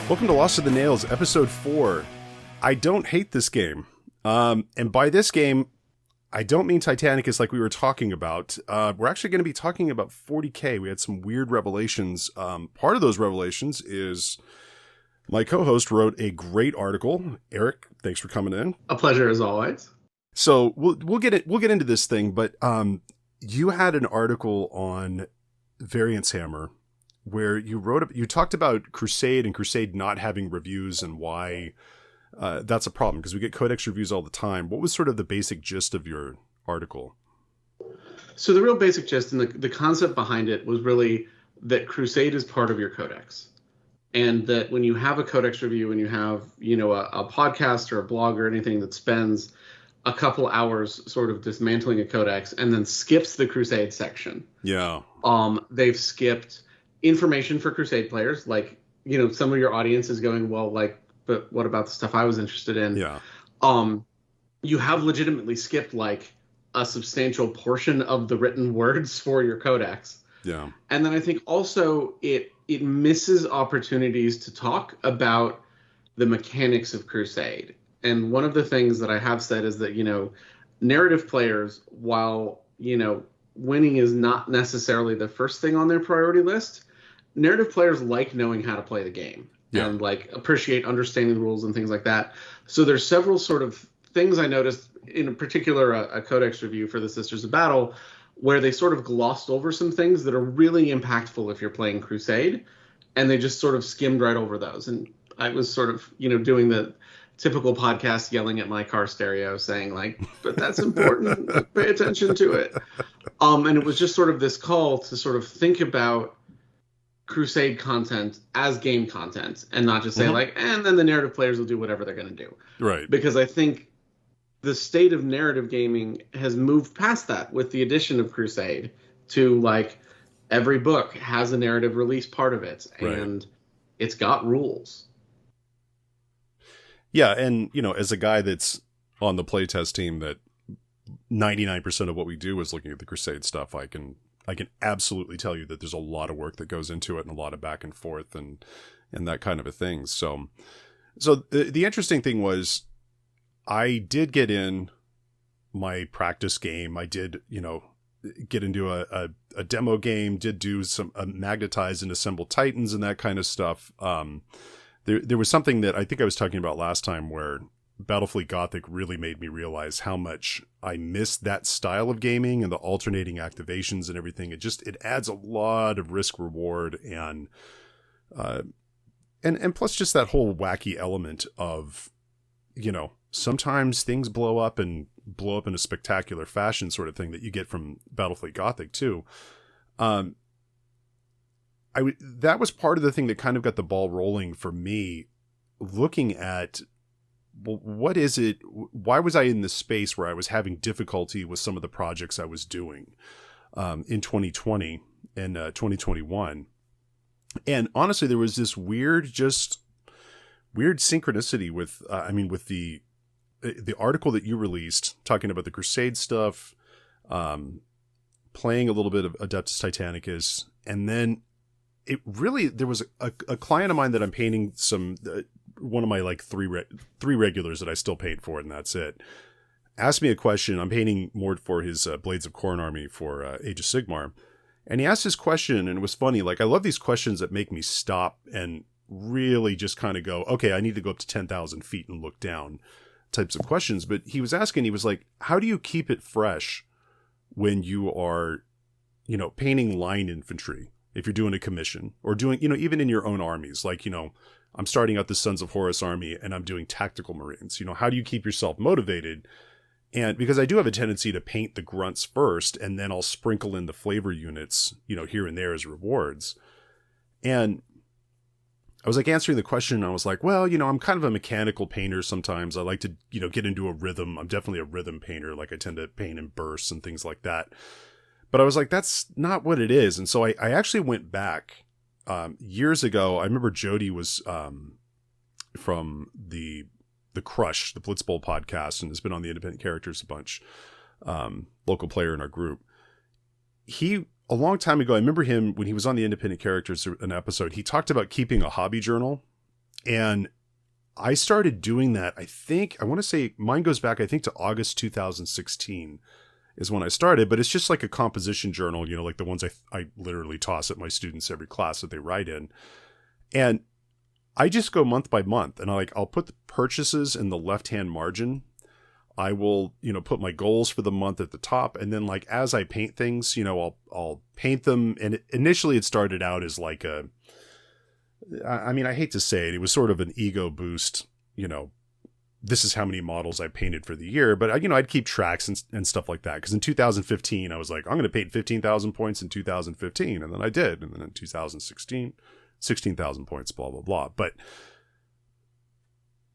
Welcome to Lost to the Nails, Episode 4. I don't hate this game. And by this game, I don't mean Titanicus like we were talking about. We're actually going to be talking about 40K. We had some weird revelations. Part of those revelations is my co-host wrote a great article. Eric, thanks for coming in. A pleasure as always. So we'll get into this thing, but you had an article on Variance Hammer where you talked about Crusade and Crusade not having reviews and why that's a problem, because we get codex reviews all the time. What was sort of the basic gist of your article? So the real basic gist and the concept behind it was really that Crusade is part of your codex. And that when you have a codex review and you have, a podcast or a blog or anything that spends a couple hours sort of dismantling a codex and then skips the Crusade section. Yeah. They've skipped information for Crusade players. Like, some of your audience is going, well, like, but what about the stuff I was interested in? Yeah. You have legitimately skipped like a substantial portion of the written words for your codex. Yeah. And then I think also it misses opportunities to talk about the mechanics of Crusade. And one of the things that I have said is that, narrative players, while, winning is not necessarily the first thing on their priority list, narrative players like knowing how to play the game. Yeah. And like appreciate understanding the rules and things like that. So there's several sort of things I noticed, in particular a codex review for the Sisters of Battle, where they sort of glossed over some things that are really impactful if you're playing Crusade, and they just sort of skimmed right over those. And I was sort of, doing the typical podcast yelling at my car stereo saying like, but that's important, pay attention to it. And it was just sort of this call to sort of think about Crusade content as game content and not just say like, and then the narrative players will do whatever they're going to do. Right. Because I think the state of narrative gaming has moved past that with the addition of Crusade to like every book has a narrative release part of it, and it's got rules. Yeah. And, as a guy that's on the playtest team, that 99% of what we do is looking at the Crusade stuff, I can absolutely tell you that there's a lot of work that goes into it and a lot of back and forth and that kind of a thing. So the interesting thing was I did get in my practice game. I did, get into a demo game, did do some magnetize and assemble Titans and that kind of stuff. There was something that I think I was talking about last time where Battlefleet Gothic really made me realize how much I missed that style of gaming and the alternating activations and everything. It adds a lot of risk reward and plus just that whole wacky element of, sometimes things blow up in a spectacular fashion sort of thing that you get from Battlefleet Gothic too. That was part of the thing that kind of got the ball rolling for me, looking at, well, what is it? Why was I in this space where I was having difficulty with some of the projects I was doing in 2020 and 2021? And honestly, there was this weird synchronicity with the article that you released talking about the Crusade stuff, playing a little bit of Adeptus Titanicus, and then there was a client of mine that I'm painting one of my like three regulars that I still paint for, and that's it, asked me a question. I'm painting more for his Blades of Khorne army for Age of Sigmar. And he asked this question, and it was funny. Like, I love these questions that make me stop and really just kind of go, okay, I need to go up to 10,000 feet and look down types of questions. But he was like, how do you keep it fresh when you are, painting line infantry, if you're doing a commission or doing, even in your own armies, like, I'm starting out the Sons of Horus army and I'm doing tactical Marines. How do you keep yourself motivated? And because I do have a tendency to paint the grunts first, and then I'll sprinkle in the flavor units, here and there as rewards. And I was like answering the question, and I was like, well, I'm kind of a mechanical painter sometimes. I like to, get into a rhythm. I'm definitely a rhythm painter. Like, I tend to paint in bursts and things like that. But I was like, that's not what it is. And so I actually went back years ago. I remember Jody was from the Crush, the Blitzbowl podcast, and has been on the Independent Characters a bunch, local player in our group. A long time ago, I remember him when he was on the Independent Characters, an episode, he talked about keeping a hobby journal. And I started doing that. I want to say mine goes back, I think, to August 2016 is when I started, but it's just like a composition journal, like the ones I literally toss at my students every class that they write in. And I just go month by month, and I'll put the purchases in the left-hand margin. I will, put my goals for the month at the top. And then as I paint things, I'll paint them. And initially it started out as like I hate to say it was sort of an ego boost, this is how many models I painted for the year, but I'd keep tracks and stuff like that. Cause in 2015, I was like, I'm going to paint 15,000 points in 2015. And then I did. And then in 2016, 16,000 points, blah, blah, blah. But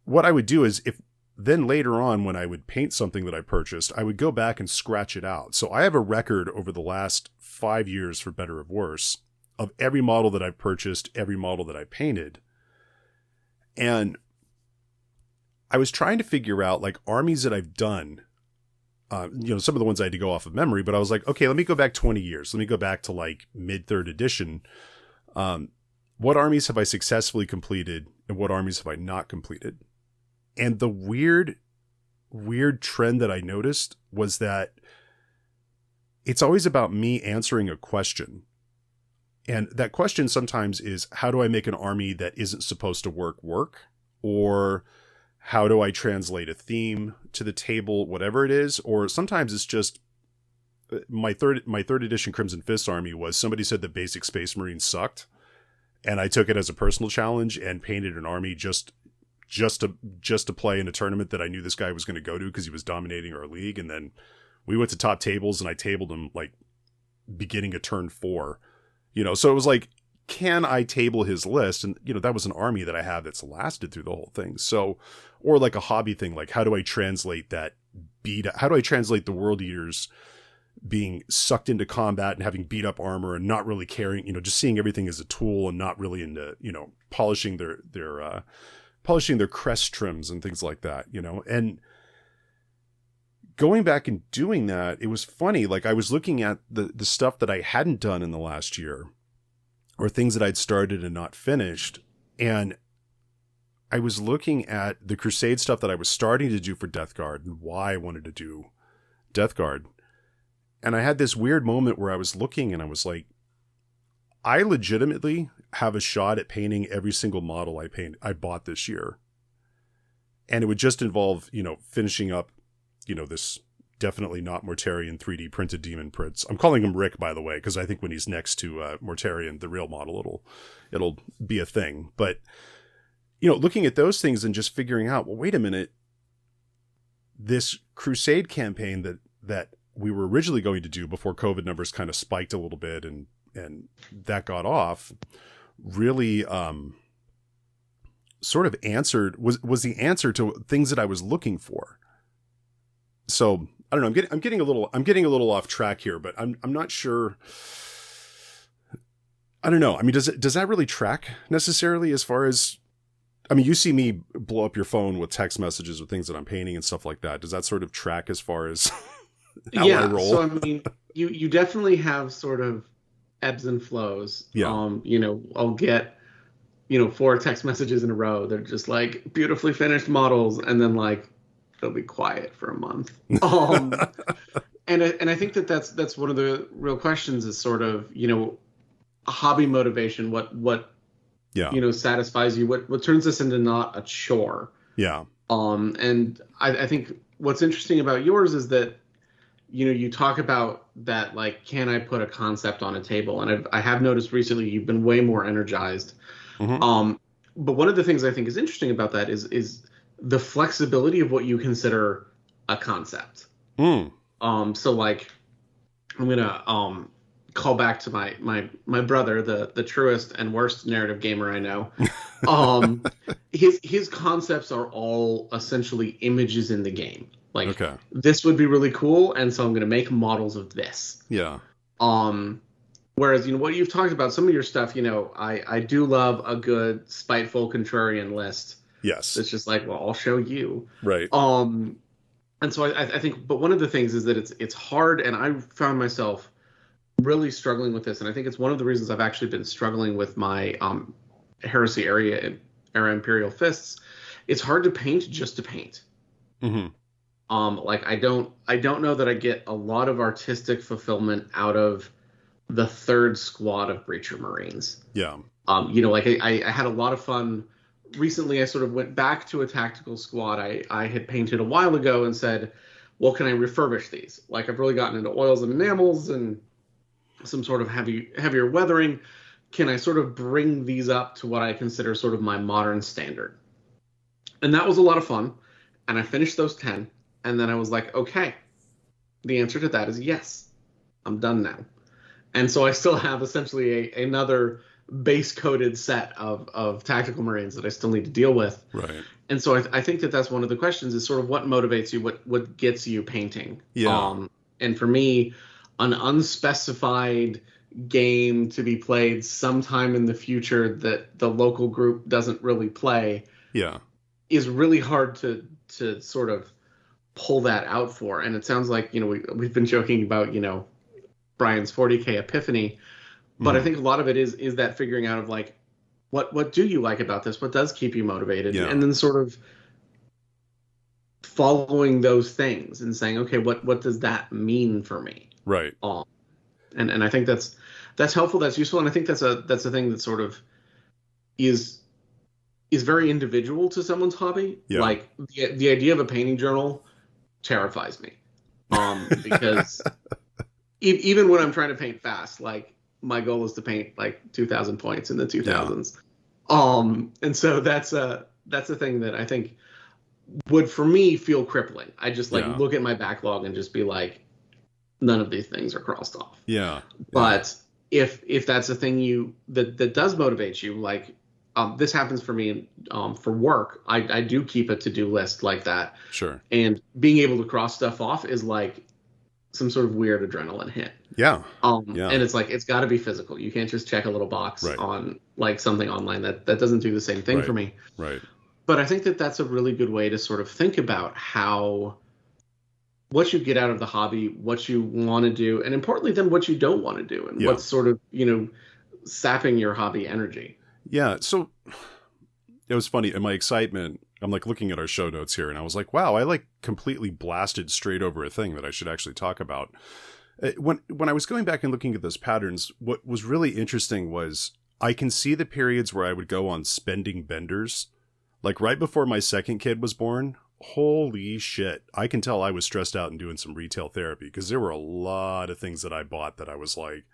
what I would do is then later on, when I would paint something that I purchased, I would go back and scratch it out. So I have a record over the last 5 years, for better or worse, of every model that I've purchased, every model that I painted. And I was trying to figure out armies that I've done, some of the ones I had to go off of memory, but I was like, okay, let me go back 20 years. Let me go back to mid 3rd edition. What armies have I successfully completed and what armies have I not completed? And the weird trend that I noticed was that it's always about me answering a question. And that question sometimes is, how do I make an army that isn't supposed to work? Or how do I translate a theme to the table, whatever it is? Or sometimes it's just my third edition Crimson Fist army was somebody said the basic Space Marines sucked. And I took it as a personal challenge and painted an army just to play in a tournament that I knew this guy was going to go to because he was dominating our league. And then we went to top tables and I tabled him beginning of turn 4, so it was can I table his list? And, that was an army that I have that's lasted through the whole thing. So, or a hobby thing, how do I translate that how do I translate the World Eaters being sucked into combat and having beat up armor and not really caring, just seeing everything as a tool and not really into, polishing their crest trims and things like that, and going back and doing that, it was funny. I was looking at the stuff that I hadn't done in the last year or things that I'd started and not finished. And I was looking at the Crusade stuff that I was starting to do for Death Guard and why I wanted to do Death Guard. And I had this weird moment where I was looking and I was like, I legitimately have a shot at painting every single model I bought this year. And it would just involve, finishing up, this definitely not Mortarion 3D printed demon prints. I'm calling him Rick, by the way, because I think when he's next to Mortarion, the real model, it'll be a thing. But, looking at those things and just figuring out, well, wait a minute, this Crusade campaign that we were originally going to do before COVID numbers kind of spiked a little bit and that got off, really sort of was the answer to things that I was looking for. So I don't know. I'm getting a little off track here, but I'm not sure. I don't know. I mean, does that really track necessarily as far as? I mean, you see me blow up your phone with text messages or things that I'm painting and stuff like that. Does that sort of track as far as how I roll? So I mean, you definitely have sort of ebbs and flows. Yeah. I'll get 4 text messages in a row. They're just beautifully finished models, and then they'll be quiet for a month. And I think that's one of the real questions is sort of a hobby motivation. What satisfies you? What turns this into not a chore? Yeah. And I think what's interesting about yours is that you talk about that can I put a concept on a table? And I have noticed recently you've been way more energized. Mm-hmm. But one of the things I think is interesting about that is the flexibility of what you consider a concept. So I'm gonna call back to my brother, the truest and worst narrative gamer I know. His concepts are all essentially images in the game. Okay, this would be really cool, and so I'm gonna make models of this. Yeah. Whereas what you've talked about, some of your stuff, I do love a good spiteful contrarian list. Yes. It's just well, I'll show you. Right. And so I think, but one of the things is that it's hard, and I found myself really struggling with this, and I think it's one of the reasons I've actually been struggling with my heresy area era Imperial Fists, it's hard to paint just to paint. Mm-hmm. Like I don't know that I get a lot of artistic fulfillment out of the third squad of Breacher Marines. Yeah. Like I had a lot of fun. Recently, I sort of went back to a tactical squad I had painted a while ago and said, well, can I refurbish these? Like, I've really gotten into oils and enamels and some sort of heavier weathering. Can I sort of bring these up to what I consider sort of my modern standard? And that was a lot of fun. And I finished those 10. And then I was like, okay, the answer to that is yes. I'm done now. And so I still have essentially another base-coded set of tactical Marines that I still need to deal with. Right. And so I think that that's one of the questions is sort of what motivates you, what gets you painting. Yeah. And for me, an unspecified game to be played sometime in the future that the local group doesn't really play is really hard to sort of pull that out for. And it sounds like, we've been joking about, Brian's 40K epiphany, but I think a lot of it is that figuring out of like, what do you like about this? What does keep you motivated? Yeah. And then sort of following those things and saying, okay, what does that mean for me? Right. And I think that's helpful. That's useful. And I think that's a thing that sort of is very individual to someone's hobby. Yeah. Like the idea of a painting journal terrifies me. Because even when I'm trying to paint fast, like my goal is to paint like 2,000 points in the 2000s. Yeah. And so that's a thing that I think would for me feel crippling. I just look at my backlog and just be like, none of these things are crossed off. Yeah. But if that's a thing that does motivate you, like this happens for me for work, I do keep a to-do list like that. Sure. And being able to cross stuff off is like some sort of weird adrenaline hit. Yeah. And it's like, it's got to be physical. You can't just check a little box on like something online that doesn't do the same thing for me. Right. But I think that that's a really good way to sort of think about what you get out of the hobby, what you want to do, and importantly then what you don't want to do and what's sort of, sapping your hobby energy. Yeah. So it was funny in my excitement. I'm like looking at our show notes here and I was like, wow, I like completely blasted straight over a thing that I should actually talk about. When I was going back and looking at those patterns, what was really interesting was I can see the periods where I would go on spending benders. Like right before my second kid was born, holy shit. I can tell I was stressed out and doing some retail therapy because there were a lot of things that I bought that I was like,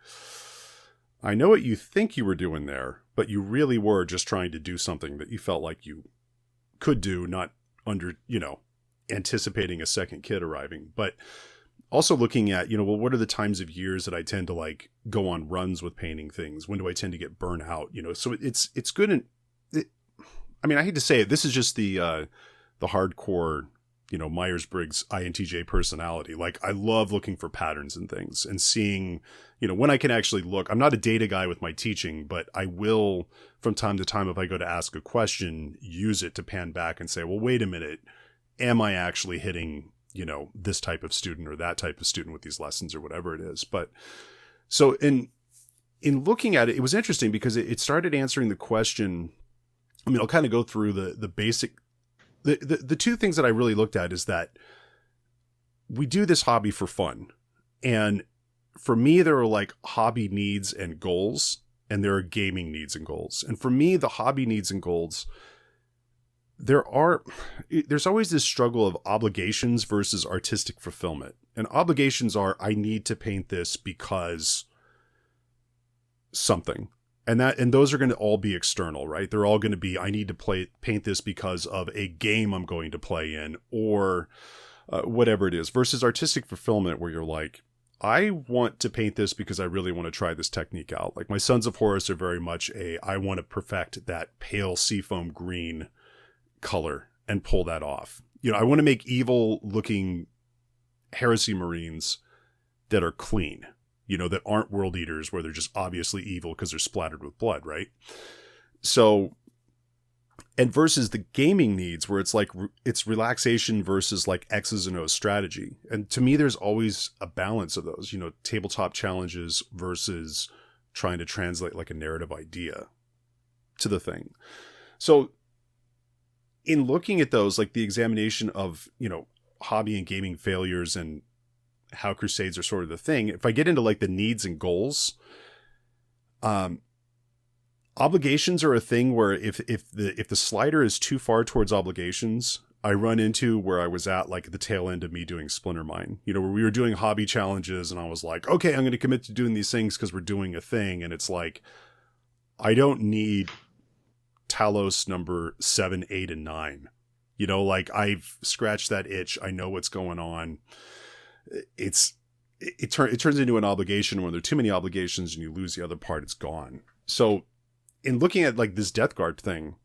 I know what you think you were doing there, but you really were just trying to do something that you felt like you could do, not under, anticipating a second kid arriving. But also looking at, what are the times of years that I tend to like go on runs with painting things? When do I tend to get burnt out? So it's good. And I hate to say it, this is just the hardcore, Myers-Briggs INTJ personality. Like I love looking for patterns and things and seeing, when I can actually look. I'm not a data guy with my teaching, but I will from time to time, if I go to ask a question, use it to pan back and say, well, wait a minute, am I actually hitting, this type of student or that type of student with these lessons or whatever it is. But so in looking at it, it was interesting because it started answering the question. I'll kind of go through the basic, the two things that I really looked at is that we do this hobby for fun. And for me, there are like hobby needs and goals, and there are gaming needs and goals. And for me, the hobby needs and goals, there's always this struggle of obligations versus artistic fulfillment. And obligations are, I need to paint this because something. And those are going to all be external, right? They're all going to be, I need to paint this because of a game I'm going to play in or whatever it is, versus artistic fulfillment where you're like, I want to paint this because I really want to try this technique out. Like my Sons of Horus are very much I want to perfect that pale seafoam green color and pull that off. I want to make evil looking heresy Marines that are clean. That aren't world eaters where they're just obviously evil because they're splattered with blood, right? So, and versus the gaming needs where it's like, it's relaxation versus like X's and O's strategy. And to me, there's always a balance of those, tabletop challenges versus trying to translate like a narrative idea to the thing. So in looking at those, like the examination of, hobby and gaming failures and how Crusades are sort of the thing, if I get into like the needs and goals, obligations are a thing where if the slider is too far towards obligations, I run into where I was at like the tail end of me doing Splinter Mine, where we were doing hobby challenges and I was like, okay, I'm going to commit to doing these things because we're doing a thing. And it's like, I don't need Talos number 7, 8, and 9. Like I've scratched that itch. I know what's going on. It turns into an obligation. When there are too many obligations and you lose the other part, it's gone. So in looking at like this Death Guard thing,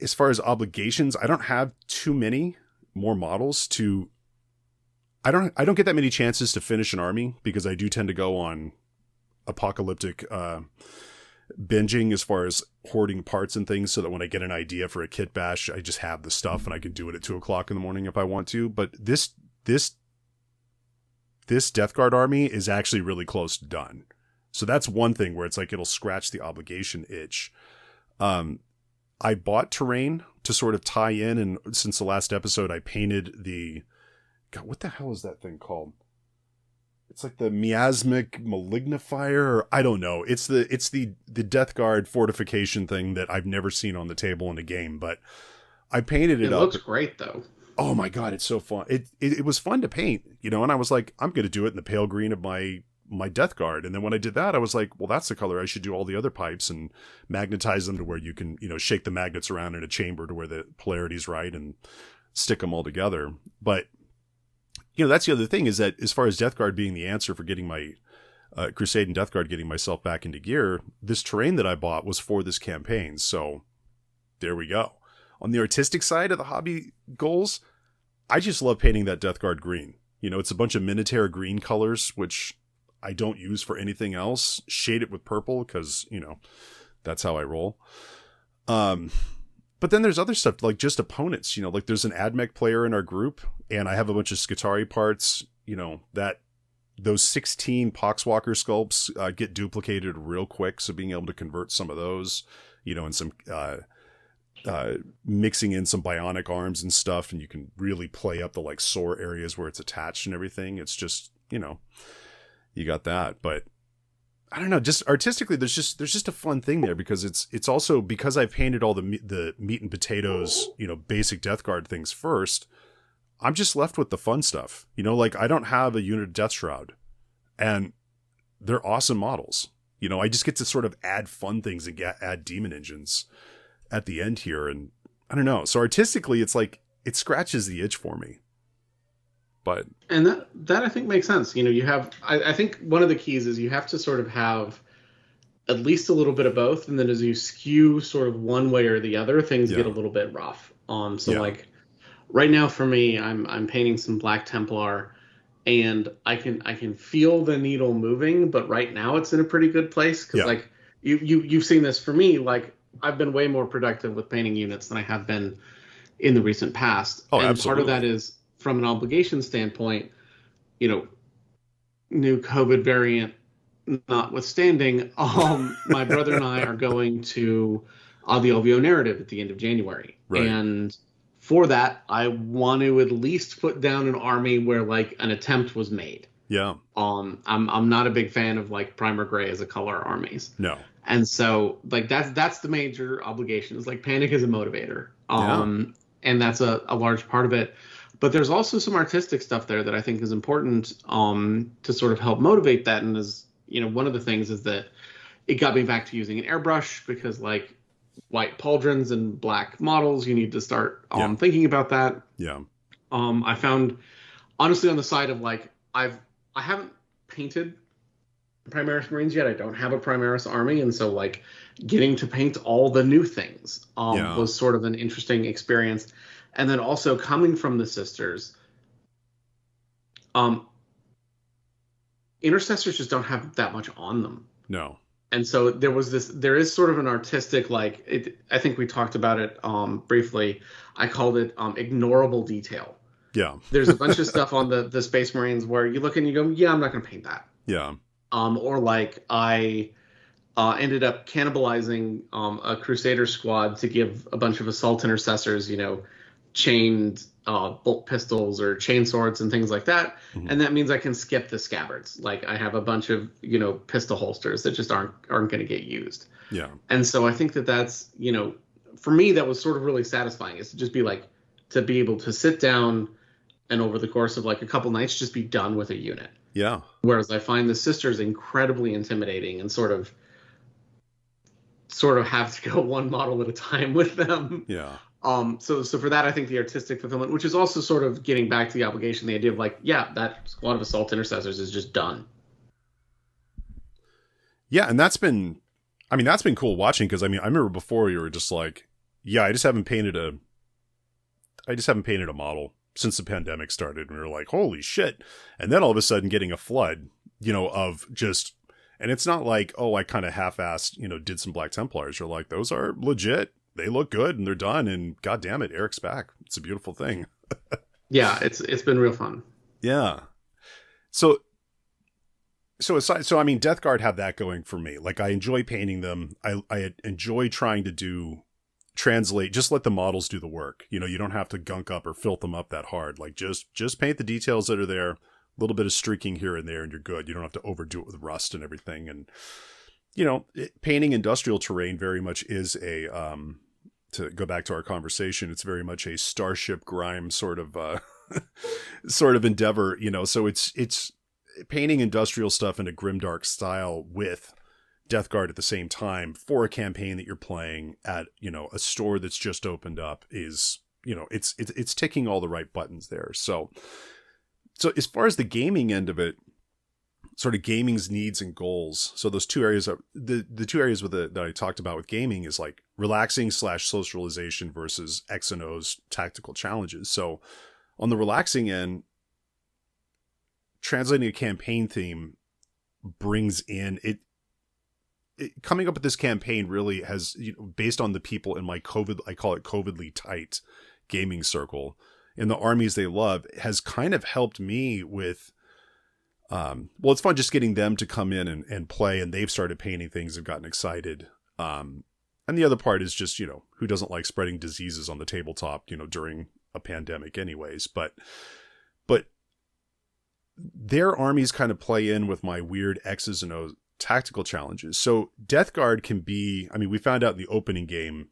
as far as obligations, I don't have too many more models to. I don't get that many chances to finish an army because I do tend to go on apocalyptic binging as far as hoarding parts and things, so that when I get an idea for a kit bash, I just have the stuff and I can do it at 2:00 in the morning if I want to. But this Death Guard army is actually really close to done. So that's one thing where it's like it'll scratch the obligation itch. I bought terrain to sort of tie in, and since the last episode, I painted God, what the hell is that thing called? It's like the miasmic malignifier, or I don't know. It's the Death Guard fortification thing that I've never seen on the table in a game, but I painted it up. It looks great though. Oh my God, it's so fun. It was fun to paint, and I was like, I'm going to do it in the pale green of my Death Guard. And then when I did that, I was like, well, that's the color I should do all the other pipes and magnetize them to where you can, shake the magnets around in a chamber to where the polarity's right and stick them all together. But, that's the other thing, is that as far as Death Guard being the answer for getting my Crusade and Death Guard getting myself back into gear, this terrain that I bought was for this campaign. So there we go. On the artistic side of the hobby goals, I just love painting that Death Guard green. It's a bunch of Minotaur green colors, which I don't use for anything else. Shade it with purple because, that's how I roll. But then there's other stuff like just opponents, like there's an AdMech player in our group and I have a bunch of Skitarii parts, that those 16 Poxwalker sculpts get duplicated real quick. So being able to convert some of those, and some mixing in some bionic arms and stuff, and you can really play up the like sore areas where it's attached and everything. It's just, you got that. But I don't know, just artistically, there's just a fun thing there because it's also because I painted all the meat and potatoes, basic Death Guard things first. I'm just left with the fun stuff, like I don't have a unit of Death Shroud, and they're awesome models. I just get to sort of add fun things and add demon engines at the end here, and I don't know. So artistically, it's like it scratches the itch for me. But and that I think makes sense. You have I think one of the keys is you have to sort of have at least a little bit of both, and then as you skew sort of one way or the other, things get a little bit rough. Like right now for me, I'm painting some Black Templar, and I can feel the needle moving, but right now it's in a pretty good place because like you've seen this for me. Like I've been way more productive with painting units than I have been in the recent past. Oh, and absolutely. Part of that is from an obligation standpoint, new COVID variant notwithstanding, my brother and I are going to the LVO narrative at the end of January. Right. And for that, I want to at least put down an army where like an attempt was made. Yeah. I'm not a big fan of like primer gray as a color armies. No. And so like that's the major obligation, is like panic is a motivator. And that's a large part of it. But there's also some artistic stuff there that I think is important to sort of help motivate that. And as one of the things is that it got me back to using an airbrush, because like white pauldrons and black models, you need to start thinking about that. Yeah. I found honestly on the side of like I haven't painted Primaris Marines yet. I don't have a Primaris army, and so like getting to paint all the new things was sort of an interesting experience. And then also coming from the Sisters, Intercessors just don't have that much on them. No. And so there is sort of an artistic, like, I think we talked about it briefly. I called it ignorable detail. Yeah. There's a bunch of stuff on the Space Marines where you look and you go, yeah, I'm not going to paint that. Yeah. Or like I ended up cannibalizing a Crusader squad to give a bunch of assault intercessors, chained bolt pistols or chain swords and things like that. Mhm. And that means I can skip the scabbards. Like I have a bunch of, pistol holsters that just aren't going to get used. Yeah. And so I think that that's, for me, that was sort of really satisfying, is to just be like, to be able to sit down and over the course of like a couple nights, just be done with a unit. Yeah. Whereas I find the sisters incredibly intimidating and sort of have to go one model at a time with them. Yeah. So for that, I think the artistic fulfillment, which is also sort of getting back to the obligation, the idea of like, yeah, that squad of assault intercessors is just done. Yeah, and that's been cool watching, because I remember before you were just like, yeah, I just haven't painted a model since the pandemic started, and we were like, holy shit. And then all of a sudden getting a flood, of just, and it's not like, oh, I kind of half-assed, did some Black Templars. You're like, those are legit. They look good and they're done, and god damn it, Eric's back. It's a beautiful thing. Yeah, it's been real fun. Yeah. So Death Guard have that going for me. Like, I enjoy painting them. I enjoy trying to translate, just let the models do the work. You don't have to gunk up or filth them up that hard. Like, just paint the details that are there, a little bit of streaking here and there, and you're good. You don't have to overdo it with rust and everything. And, painting industrial terrain very much is a, to go back to our conversation, it's very much a Starship Grime sort of endeavor, so it's painting industrial stuff in a grimdark style with Death Guard at the same time for a campaign that you're playing at, a store that's just opened up is, it's ticking all the right buttons there. So as far as the gaming end of it, sort of gaming's needs and goals. So those two areas are the two areas that I talked about with gaming is like relaxing / socialization versus X and O's tactical challenges. So on the relaxing end, translating a campaign theme brings in it coming up with this campaign really has, based on the people in my I call it COVIDly tight gaming circle in the armies they love, has kind of helped me with, it's fun just getting them to come in and play, and they've started painting things and gotten excited. And the other part is just, who doesn't like spreading diseases on the tabletop, during a pandemic anyways, but their armies kind of play in with my weird X's and O's tactical challenges. So Death Guard can be, we found out in the opening game,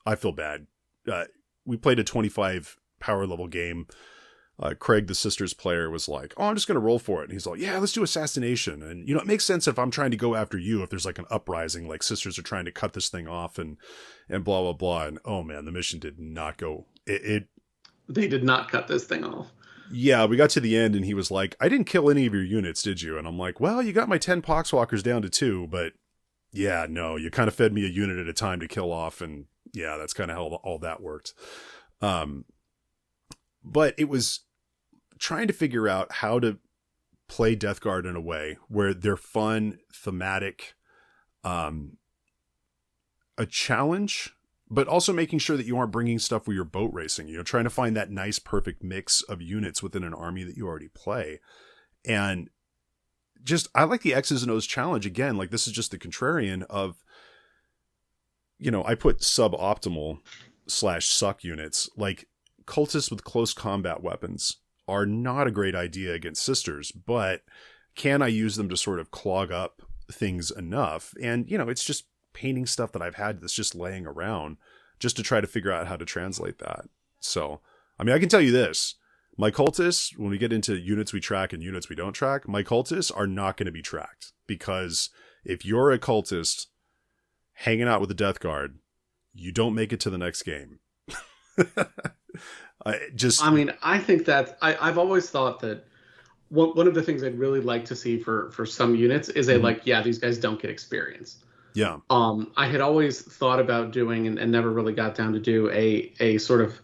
I feel bad. We played a 25 power level game. Craig, the sisters player, was like, oh, I'm just going to roll for it. And he's like, yeah, let's do assassination. And, it makes sense if I'm trying to go after you, if there's like an uprising, like sisters are trying to cut this thing off and blah, blah, blah. And oh man, the mission did not go. They did not cut this thing off. Yeah, we got to the end and he was like, I didn't kill any of your units, did you? And I'm like, well, you got my 10 Poxwalkers down to 2, but yeah, no, you kind of fed me a unit at a time to kill off. And yeah, that's kind of how all that worked. But it was trying to figure out how to play Death Guard in a way where they're fun, thematic, a challenge, but also making sure that you aren't bringing stuff where you're boat racing, trying to find that nice, perfect mix of units within an army that you already play. And just, I like the X's and O's challenge again. Like, this is just the contrarian of, I put suboptimal / suck units. Like, cultists with close combat weapons are not a great idea against sisters, but can I use them to sort of clog up things enough? And, it's just painting stuff that I've had that's just laying around just to try to figure out how to translate that. So, I can tell you this, my cultists, when we get into units we track and units we don't track, my cultists are not going to be tracked, because if you're a cultist hanging out with the Death Guard, you don't make it to the next game. I think that I've always thought that one of the things I'd really like to see for some units is these guys don't get experience. Yeah. I had always thought about doing and never really got down to do a sort of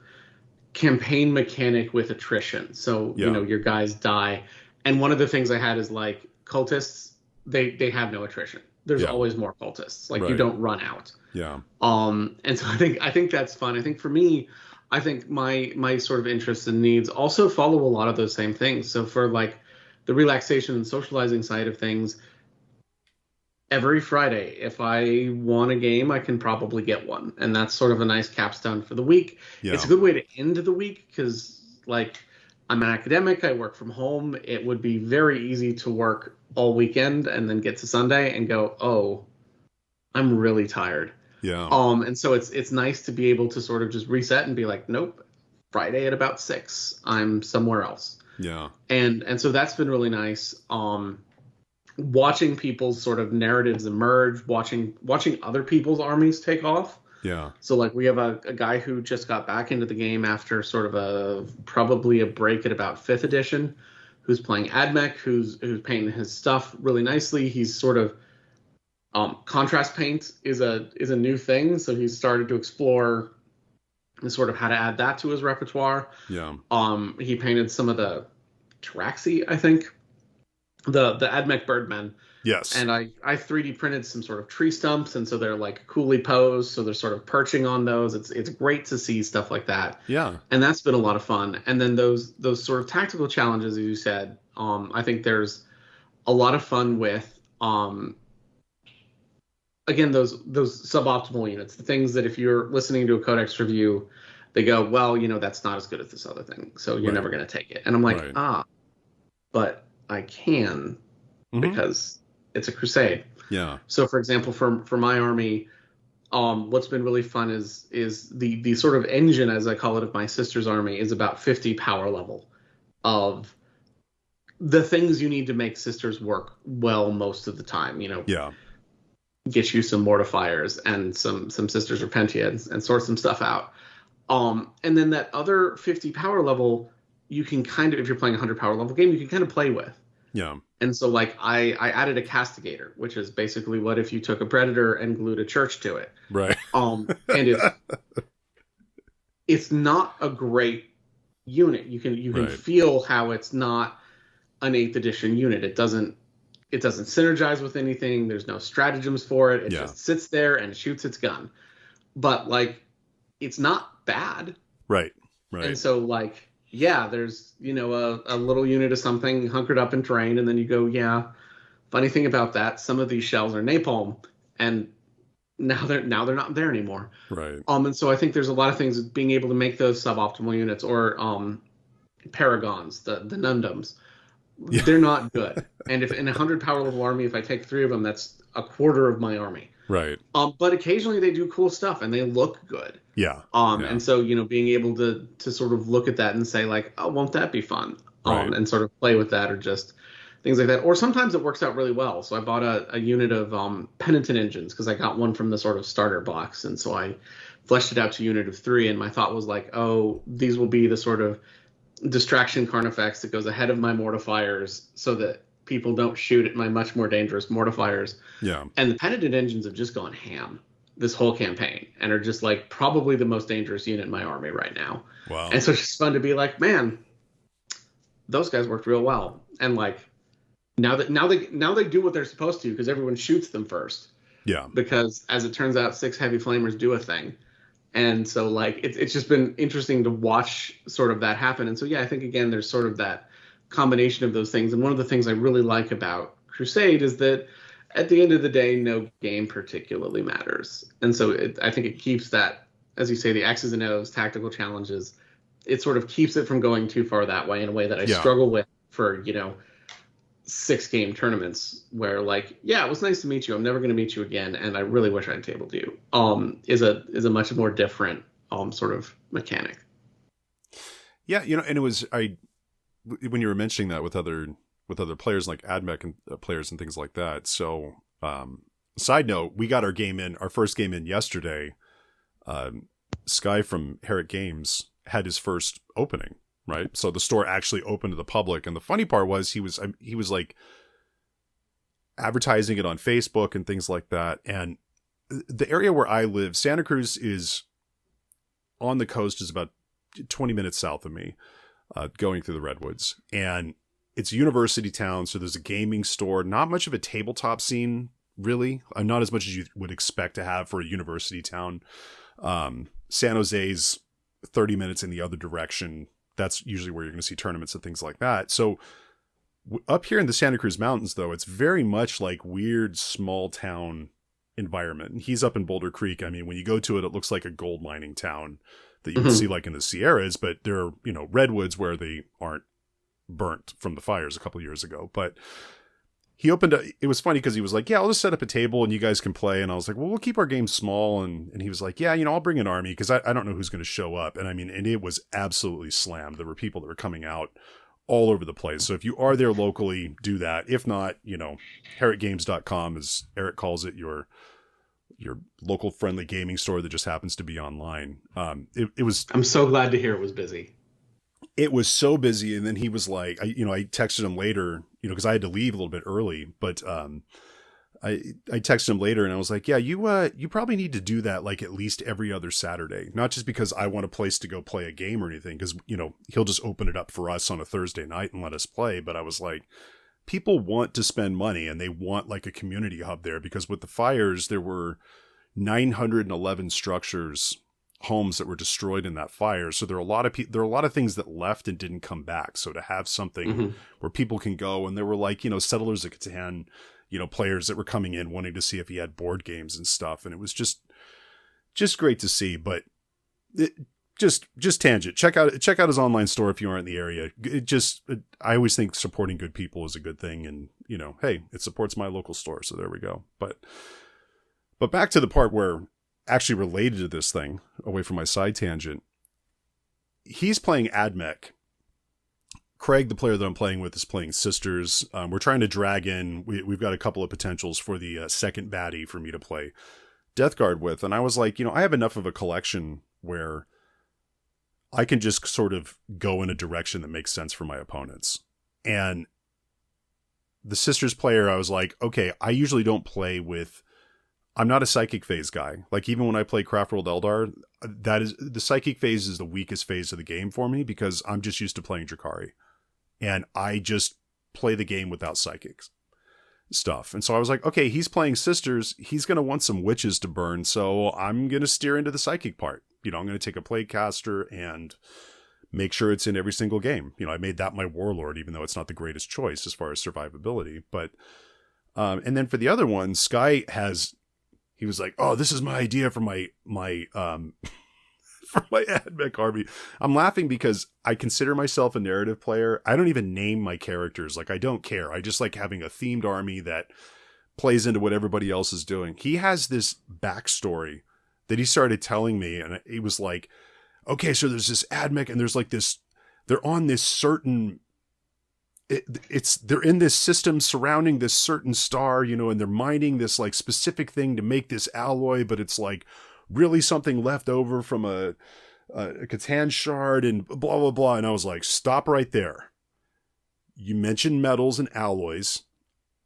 campaign mechanic with attrition. So, your guys die. And one of the things I had is like cultists, they have no attrition. There's always more cultists. Like, you don't run out. Yeah. And so I think that's fun. I think for me, I think my sort of interests and needs also follow a lot of those same things. So for like the relaxation and socializing side of things, every Friday, if I want a game, I can probably get one. And that's sort of a nice capstone for the week. It's a Yeah. good way to end the week because, like, I'm an academic, I work from home. It would be very easy to work all weekend and then get to Sunday and go, oh, I'm really tired. Yeah. And so it's nice to be able to sort of just reset and be like, nope, Friday at about 6, I'm somewhere else. Yeah. And so that's been really nice. Watching people's sort of narratives emerge, watching other people's armies take off. Yeah. So like we have a guy who just got back into the game after sort of probably a break at about 5th edition, who's playing Admech, who's painting his stuff really nicely. He's sort of contrast paint is a new thing, so he's started to explore sort of how to add that to his repertoire. Yeah. He painted some of the Traxi, I think, the Admech Birdmen. Yes. And I 3D printed some sort of tree stumps, and so they're like coolly posed, so they're sort of perching on those. It's great to see stuff like that. Yeah. And that's been a lot of fun. And then those sort of tactical challenges, as you said, I think there's a lot of fun with again those suboptimal units, the things that if you're listening to a codex review, they go, well, that's not as good as this other thing, so you're never going to take it. And I'm like, but I can because it's a crusade. Yeah. So for example, for my army, what's been really fun is the sort of engine, as I call it, of my sister's army is about 50 power level of the things you need to make sisters work well most of the time. Yeah. Get you some mortifiers and some sisters Repentia and sort some stuff out. And then that other 50 power level, you can kind of, if you're playing a 100 power level game, you can kind of play with. Yeah. And so like I added a castigator, which is basically what if you took a predator and glued a church to it. Right. And it's not a great unit. You can feel how it's not an 8th edition unit. It doesn't synergize with anything. There's no stratagems for it. It just sits there and shoots its gun. But like it's not bad. Right. Right. And so like there's a little unit of something hunkered up in terrain, and then you go, funny thing about that, some of these shells are napalm, and now they're not there anymore. Right. And so I think there's a lot of things being able to make those suboptimal units or paragons, the Nundums. Yeah. They're not good. And if in a 100 power level army, if I take 3 of them, that's a quarter of my army. Right. But occasionally they do cool stuff and they look good. Yeah. And so, being able to sort of look at that and say like, oh, won't that be fun? Right. And sort of play with that, or just things like that. Or sometimes it works out really well. So I bought a unit of penitent engines because I got one from the sort of starter box. And so I fleshed it out to a unit of 3. And my thought was like, oh, these will be the sort of distraction carnifex that goes ahead of my mortifiers so that people don't shoot at my much more dangerous mortifiers. Yeah. And the penitent engines have just gone ham this whole campaign and are just like probably the most dangerous unit in my army right now. Wow. And so it's just fun to be like, man, those guys worked real well. And like now they do what they're supposed to because everyone shoots them first. Yeah. Because as it turns out, 6 heavy flamers do a thing. And so like it's just been interesting to watch sort of that happen. And so I think again there's sort of that combination of those things. And one of the things I really like about Crusade is that at the end of the day, no game particularly matters. And so I think it keeps that, as you say, the X's and O's, tactical challenges, it sort of keeps it from going too far that way in a way that I struggle with for, 6-game tournaments where like, it was nice to meet you. I'm never going to meet you again. And I really wish I'd tabled you is a much more different sort of mechanic. Yeah. And it was, when you were mentioning that with other players like Admech and players and things like that. So, side note, we got our first game in yesterday. Sky from Herrick Games had his first opening, right? So the store actually opened to the public. And the funny part was he was like advertising it on Facebook and things like that. And the area where I live, Santa Cruz is on the coast, is about 20 minutes south of me. Going through the redwoods, and it's a university town. So there's a gaming store, not much of a tabletop scene, really. Not as much as you would expect to have for a university town. San Jose's 30 minutes in the other direction. That's usually where you're going to see tournaments and things like that. So Up here in the Santa Cruz Mountains, though, it's very much like weird small town environment. And he's up in Boulder Creek. I mean, when you go to it, it looks like a gold mining town that you would see like in the Sierras, but there are, redwoods where they aren't burnt from the fires a couple years ago. But he it was funny because he was like, yeah, I'll just set up a table and you guys can play. And I was like, well, we'll keep our game small. And he was like, yeah, I'll bring an army because I don't know who's going to show up. And I mean, and it was absolutely slammed. There were people that were coming out all over the place. So if you are there locally, do that. If not, herrickgames.com, as Eric calls it, your local friendly gaming store that just happens to be online. It was. I'm so glad to hear it was busy. It was so busy, and then he was like, I texted him later, because I had to leave a little bit early, but I texted him later, and I was like, yeah, you probably need to do that like at least every other Saturday, not just because I want a place to go play a game or anything, because he'll just open it up for us on a Thursday night and let us play. But I was like, people want to spend money, and they want like a community hub there, because with the fires, there were 911 structures, homes that were destroyed in that fire. So there are a lot of things that left and didn't come back. So to have something where people can go, and there were like, Settlers of Catan, players that were coming in wanting to see if he had board games and stuff. And it was just great to see. But just tangent. Check out his online store if you aren't in the area. I always think supporting good people is a good thing. And, hey, it supports my local store. So there we go. But back to the part where actually related to this thing, away from my side tangent, he's playing AdMech. Craig, the player that I'm playing with, is playing Sisters. We're trying to drag in, we've got a couple of potentials for the second baddie for me to play Death Guard with. And I was like, I have enough of a collection where I can just sort of go in a direction that makes sense for my opponents. And the Sisters player, I was like, okay, I usually don't play with, I'm not a psychic phase guy. Like, even when I play Craftworld Eldar, the psychic phase is the weakest phase of the game for me, because I'm just used to playing Drakari. And I just play the game without psychics stuff. And so I was like, okay, he's playing Sisters. He's going to want some witches to burn. So I'm going to steer into the psychic part. I'm going to take a Plaguecaster and make sure it's in every single game. I made that my Warlord, even though it's not the greatest choice as far as survivability. But, and then for the other one, Sky he was like, oh, this is my idea for my for my AdMech army. I'm laughing because I consider myself a narrative player. I don't even name my characters. Like, I don't care. I just like having a themed army that plays into what everybody else is doing. He has this backstory that he started telling me, and he was like, okay, so there's this AdMech, and there's like this, they're on this certain, they're in this system surrounding this certain star, and they're mining this like specific thing to make this alloy, but it's like really something left over from a Catan shard and blah, blah, blah. And I was like, stop right there. You mentioned metals and alloys.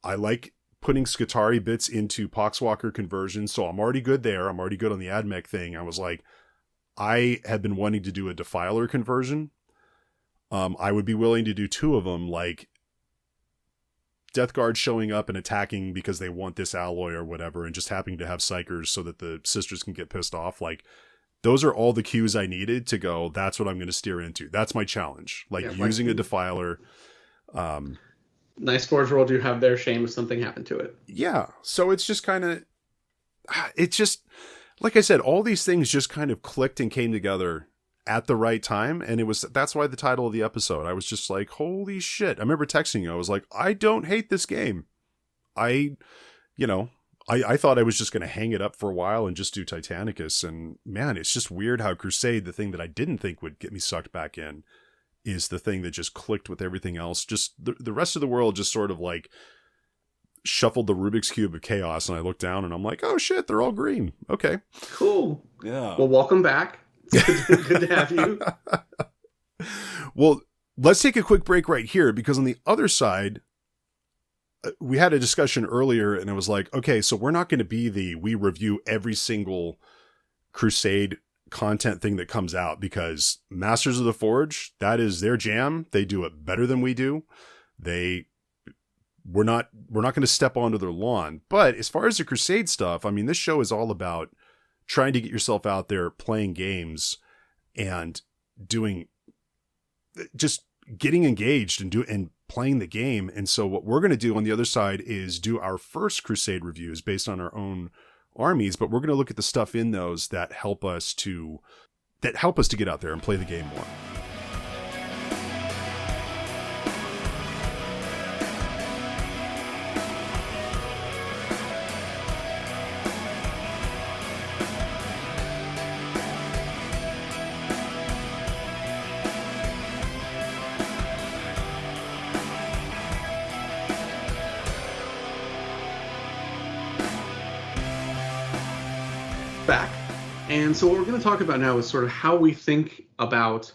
I like putting Skitarii bits into Poxwalker conversions, so I'm already good there. I'm already good on the AdMech thing. I was like, I had been wanting to do a Defiler conversion. I would be willing to do 2 of them, like Death Guard showing up and attacking because they want this alloy or whatever, and just happening to have Psychers so that the Sisters can get pissed off. Like, those are all the cues I needed to go, that's what I'm going to steer into. That's my challenge. Like, using a Defiler. Nice Forge roll you have there. Shame if something happened to it. Yeah. So it's just kind of, it's just, like I said, all these things just kind of clicked and came together at the right time. And that's why the title of the episode, I was just like, holy shit. I remember texting you. I was like, I don't hate this game. I thought I was just going to hang it up for a while and just do Titanicus. And man, it's just weird how Crusade, the thing that I didn't think would get me sucked back in, is the thing that just clicked with everything else. Just the rest of the world just sort of like shuffled the Rubik's Cube of chaos. And I looked down and I'm like, oh shit, they're all green. Okay. Cool. Yeah. Well, welcome back. Good to have you. Well, let's take a quick break right here, because on the other side, we had a discussion earlier and it was like, okay, so we're not going to be we review every single Crusade content thing that comes out, because Masters of the Forge, that is their jam. They do it better than we do. We're not going to step onto their lawn. But as far as the Crusade stuff, I mean, this show is all about trying to get yourself out there playing games and just getting engaged and playing the game. And so what we're going to do on the other side is do our first Crusade reviews based on our own armies, but we're going to look at the stuff in those that help us to get out there and play the game more. Back. And so what we're going to talk about now is sort of how we think about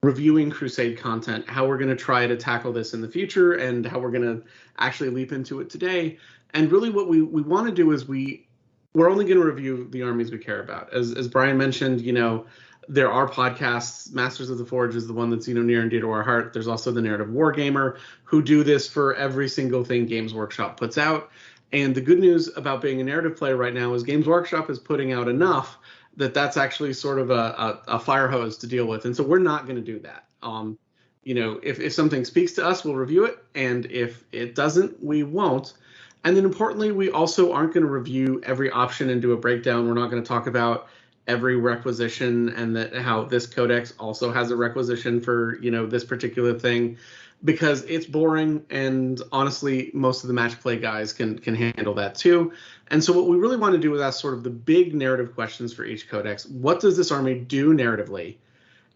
reviewing Crusade content, how we're going to try to tackle this in the future, and how we're going to actually leap into it today. And really what we want to do is we're only going to review the armies we care about. As Brian mentioned, there are podcasts. Masters of the Forge is the one that's near and dear to our heart. There's also the Narrative Wargamer, who do this for every single thing Games Workshop puts out. And the good news about being a narrative player right now is Games Workshop is putting out enough that's actually sort of a fire hose to deal with. And so we're not going to do that. If something speaks to us, we'll review it. And if it doesn't, we won't. And then importantly, we also aren't going to review every option and do a breakdown. We're not going to talk about every requisition and how this codex also has a requisition for, this particular thing, because it's boring, and honestly, most of the match play guys can handle that too. And so what we really want to do is ask sort of the big narrative questions for each codex. What does this army do narratively?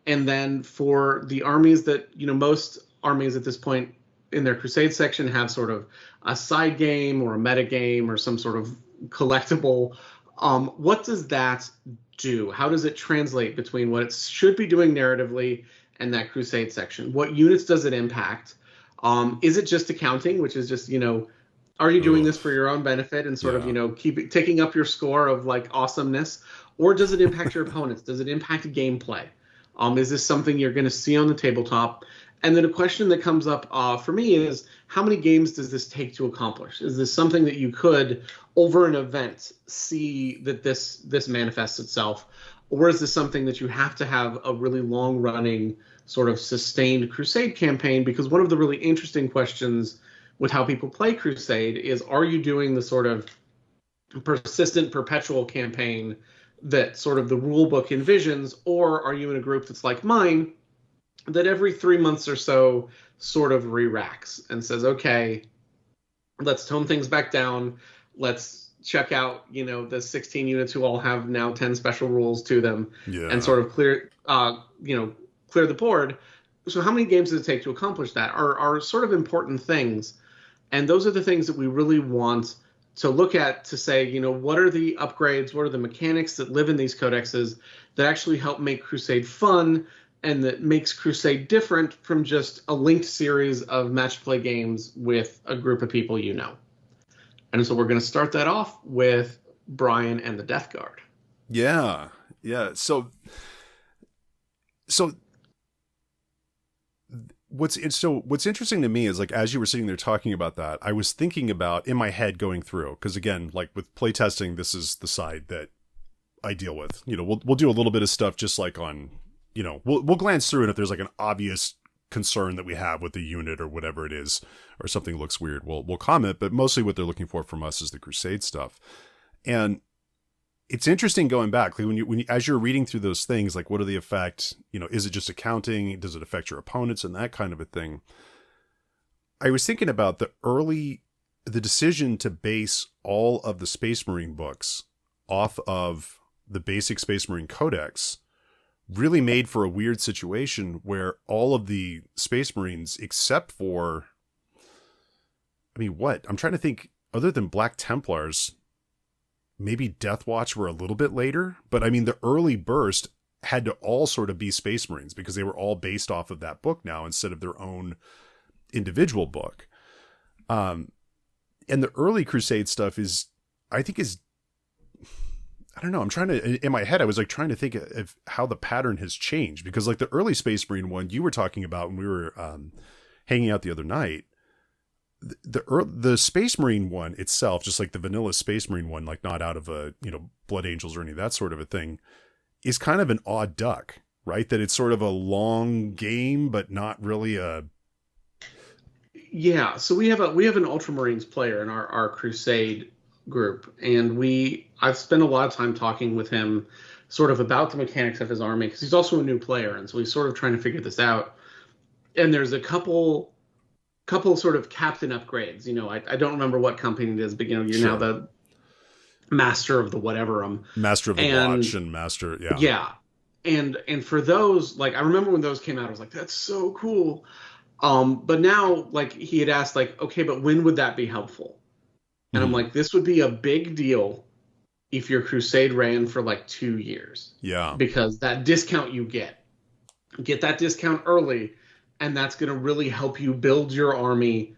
And then for the armies that, most armies at this point in their Crusade section have sort of a side game or a meta game or some sort of collectible. What does that do? How does it translate between what it should be doing narratively and that Crusade section? What units does it impact? Is it just accounting, which is just, are you doing this for your own benefit and sort of, keep taking up your score of like awesomeness? Or does it impact your opponents? Does it impact gameplay? Is this something you're going to see on the tabletop? And then a question that comes up for me is, how many games does this take to accomplish? Is this something that you could, over an event, see that this manifests itself? Or is this something that you have to have a really long-running, sort of sustained Crusade campaign? Because one of the really interesting questions with how people play Crusade is, are you doing the sort of persistent, perpetual campaign that sort of the rule book envisions? Or are you in a group that's like mine, that every 3 months or so sort of re-racks and says, okay, let's tone things back down. Let's check out, the 16 units who all have now 10 special rules to them, and sort of clear the board. So how many games does it take to accomplish that are sort of important things. And those are the things that we really want to look at to say, what are the upgrades? What are the mechanics that live in these codexes that actually help make Crusade fun and that makes Crusade different from just a linked series of match play games with a group of people And so we're going to start that off with Brian and the Death Guard. Yeah. So what's interesting to me is, like, as you were sitting there talking about that, I was thinking about in my head going through, because again, like with playtesting, this is the side that I deal with. We'll do a little bit of stuff just like on, we'll glance through, and if there's like an obvious concern that we have with the unit or whatever it is, or something looks weird, we'll comment, but mostly what they're looking for from us is the Crusade stuff. And it's interesting going back, like when you as you're reading through those things, like what do they affect? Is it just accounting? Does it affect your opponents and that kind of a thing? I was thinking about the decision to base all of the Space Marine books off of the basic Space Marine Codex really made for a weird situation where all of the Space Marines, except for, I'm trying to think, other than Black Templars, maybe Death Watch were a little bit later, but the early burst had to all sort of be Space Marines because they were all based off of that book now instead of their own individual book. And the early Crusade stuff is I don't know. I'm trying to, in my head, I was like trying to think of how the pattern has changed, because like the early Space Marine one you were talking about when we were hanging out the other night, the Space Marine one itself, just like the vanilla Space Marine one, like not out of a, Blood Angels or any of that sort of a thing, is kind of an odd duck, right? That it's sort of a long game, but not really Yeah, so we have an Ultramarines player in our Crusade group, and I've spent a lot of time talking with him sort of about the mechanics of his army, because he's also a new player, and so he's sort of trying to figure this out. And there's a couple sort of captain upgrades. I don't remember what company it is, but you're Sure. now the master of the whatever. Master of the Watch and master, yeah. Yeah. And for those, like, I remember when those came out, I was like, that's so cool. But now, like, he had asked, like, okay, but when would that be helpful? And I'm like, this would be a big deal if your Crusade ran for like 2 years. Yeah. Because that discount you get that discount early, and that's going to really help you build your army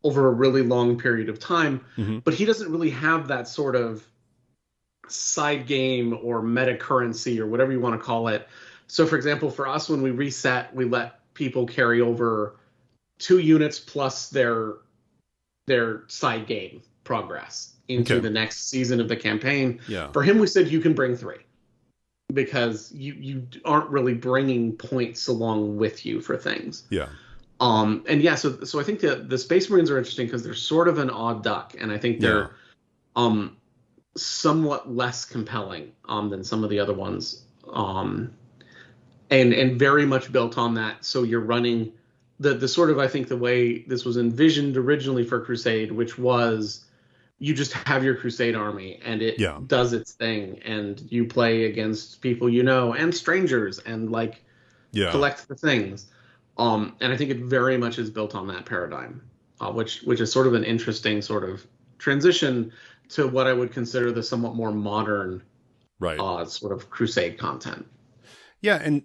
over a really long period of time. But he doesn't really have that sort of side game or meta currency or whatever you want to call it. So, for example, for us, when we reset, we let people carry over 2 units plus their side game progress into the next season of the campaign. Yeah. For him, we said you can bring 3, because you aren't really bringing points along with you for things. Yeah. And yeah, so I think the Space Marines are interesting because they're sort of an odd duck, and I think they're somewhat less compelling than some of the other ones. And very much built on that. So you're running the sort of, I think, the way this was envisioned originally for Crusade, which was you just have your Crusade army and it does its thing, and you play against people and strangers, and like collect the things. And I think it very much is built on that paradigm, which is sort of an interesting sort of transition to what I would consider the somewhat more modern sort of Crusade content. Yeah, and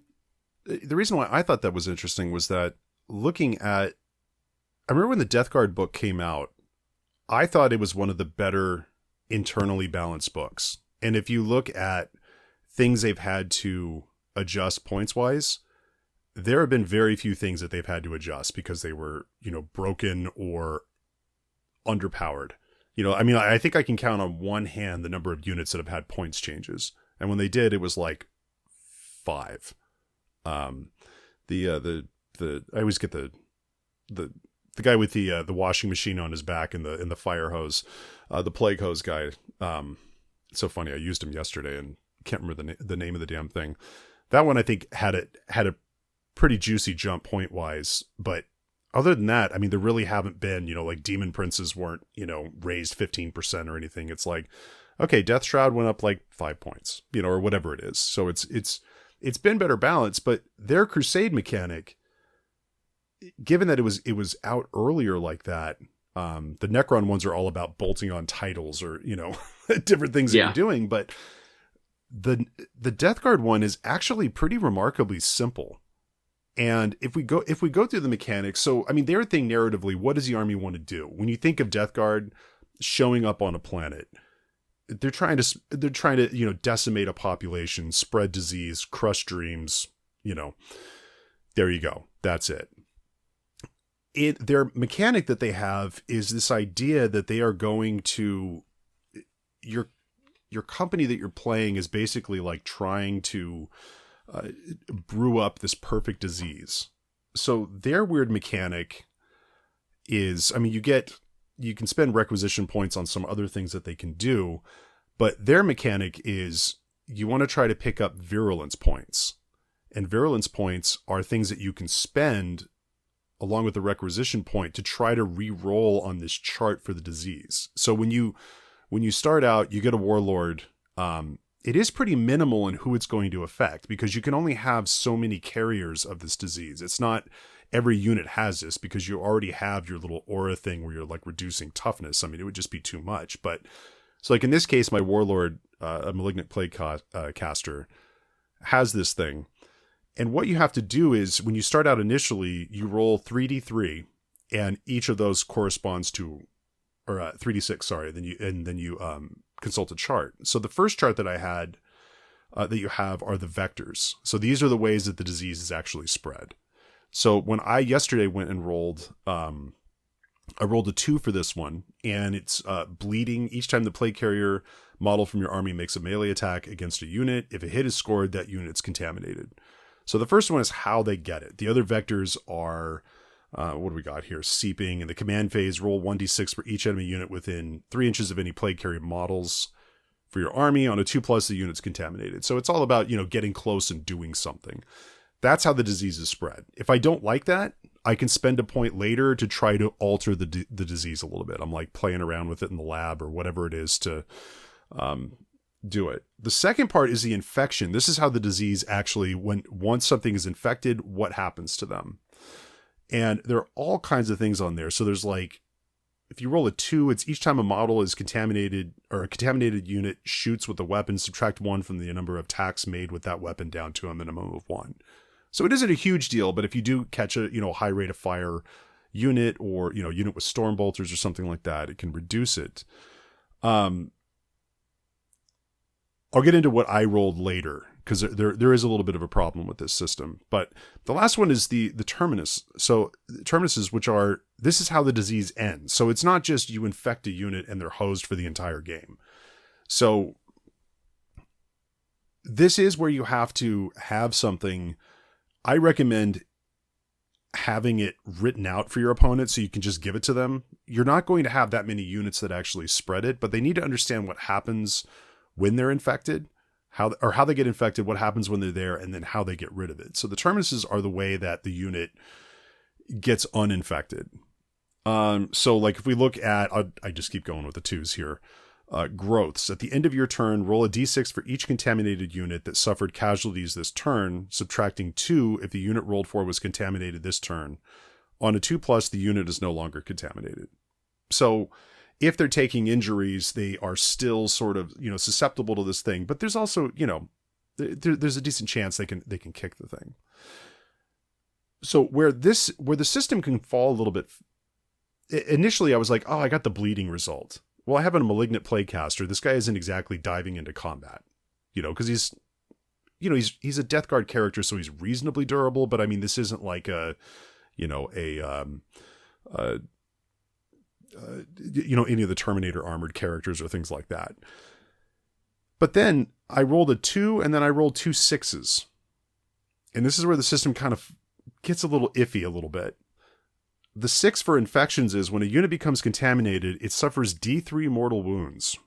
the reason why I thought that was interesting was that I remember when the Death Guard book came out, I thought it was one of the better internally balanced books. And if you look at things they've had to adjust points-wise, there have been very few things that they've had to adjust because they were, broken or underpowered. I think I can count on one hand the number of units that have had points changes. And when they did, it was like 5. I always get the guy with the washing machine on his back and the fire hose, the plague hose guy. It's so funny. I used him yesterday and can't remember the name of the damn thing. That one I think had a pretty juicy jump point wise, but other than that, I mean, there really haven't been, like Demon Princes weren't, raised 15% or anything. It's like, okay, Death Shroud went up like 5 points, or whatever it is. So it's been better balanced, but their Crusade mechanic, given that it was out earlier like that, the Necron ones are all about bolting on titles or, different things that you're doing. But the Death Guard one is actually pretty remarkably simple. And if we go through the mechanics, so, I mean, their thing narratively, what does the army want to do? When you think of Death Guard showing up on a planet, they're trying to, decimate a population, spread disease, crush dreams, there you go. That's it. Their mechanic that they have is this idea that they are going to, your company that you're playing is basically like trying to brew up this perfect disease. So their weird mechanic is, I mean, you can spend requisition points on some other things that they can do, but their mechanic is you want to try to pick up virulence points. And virulence points are things that you can spend along with the requisition point to try to re-roll on this chart for the disease. So when you start out, you get a warlord. It is pretty minimal in who it's going to affect because you can only have so many carriers of this disease. It's not every unit has this because you already have your little aura thing where you're like reducing toughness. I mean, it would just be too much. But so like in this case, my warlord, a malignant plague caster, has this thing. And what you have to do is when you start out initially, you roll 3d3 and each of those corresponds to, or 3d6, sorry. Then you consult a chart. So the first chart that I had that you have are the vectors. So these are the ways that the disease is actually spread. So when I yesterday went and rolled, I rolled a 2 for this one, and it's bleeding. Each time the plague carrier model from your army makes a melee attack against a unit, if a hit is scored, that unit's contaminated. So the first one is how they get it. The other vectors are what do we got here? Seeping. In the command phase, roll 1d6 for each enemy unit within 3 inches of any plague carrier models. For your army, on a 2+, the unit's contaminated. So it's all about, getting close and doing something. That's how the disease is spread. If I don't like that, I can spend a point later to try to alter the disease a little bit. I'm like playing around with it in the lab or whatever it is to do it. The second part is the infection. This is how the disease actually, once something is infected, what happens to them. And there are all kinds of things on there. So there's like, if you roll a 2, it's each time a model is contaminated or a contaminated unit shoots with a weapon, subtract 1 from the number of attacks made with that weapon down to a minimum of 1. So it isn't a huge deal, but if you do catch a, high rate of fire unit or, unit with storm bolters or something like that, it can reduce it. I'll get into what I rolled later because there is a little bit of a problem with this system. But the last one is the terminus. So terminuses, this is how the disease ends. So it's not just you infect a unit and they're hosed for the entire game. So this is where you have to have something. I recommend having it written out for your opponent so you can just give it to them. You're not going to have that many units that actually spread it, but they need to understand what happens when they're infected, how they get infected, what happens when they're there, and then how they get rid of it. So the terminuses are the way that the unit gets uninfected. So like if we look at, I just keep going with the 2s here. Growths. At the end of your turn, roll a d6 for each contaminated unit that suffered casualties this turn, subtracting 2 if the unit rolled for was contaminated this turn. On a 2+, the unit is no longer contaminated. So if they're taking injuries, they are still sort of, susceptible to this thing. But there's also, there's a decent chance they can kick the thing. So where the system can fall a little bit, initially I was like, oh, I got the bleeding result. Well, I have a malignant playcaster. This guy isn't exactly diving into combat, because he's a Death Guard character, so he's reasonably durable. But I mean, this isn't like any of the Terminator armored characters or things like that. But then I rolled a 2 and then I rolled 2 6s. And this is where the system kind of gets a little iffy a little bit. The 6 for infections is when a unit becomes contaminated, it suffers D3 mortal wounds.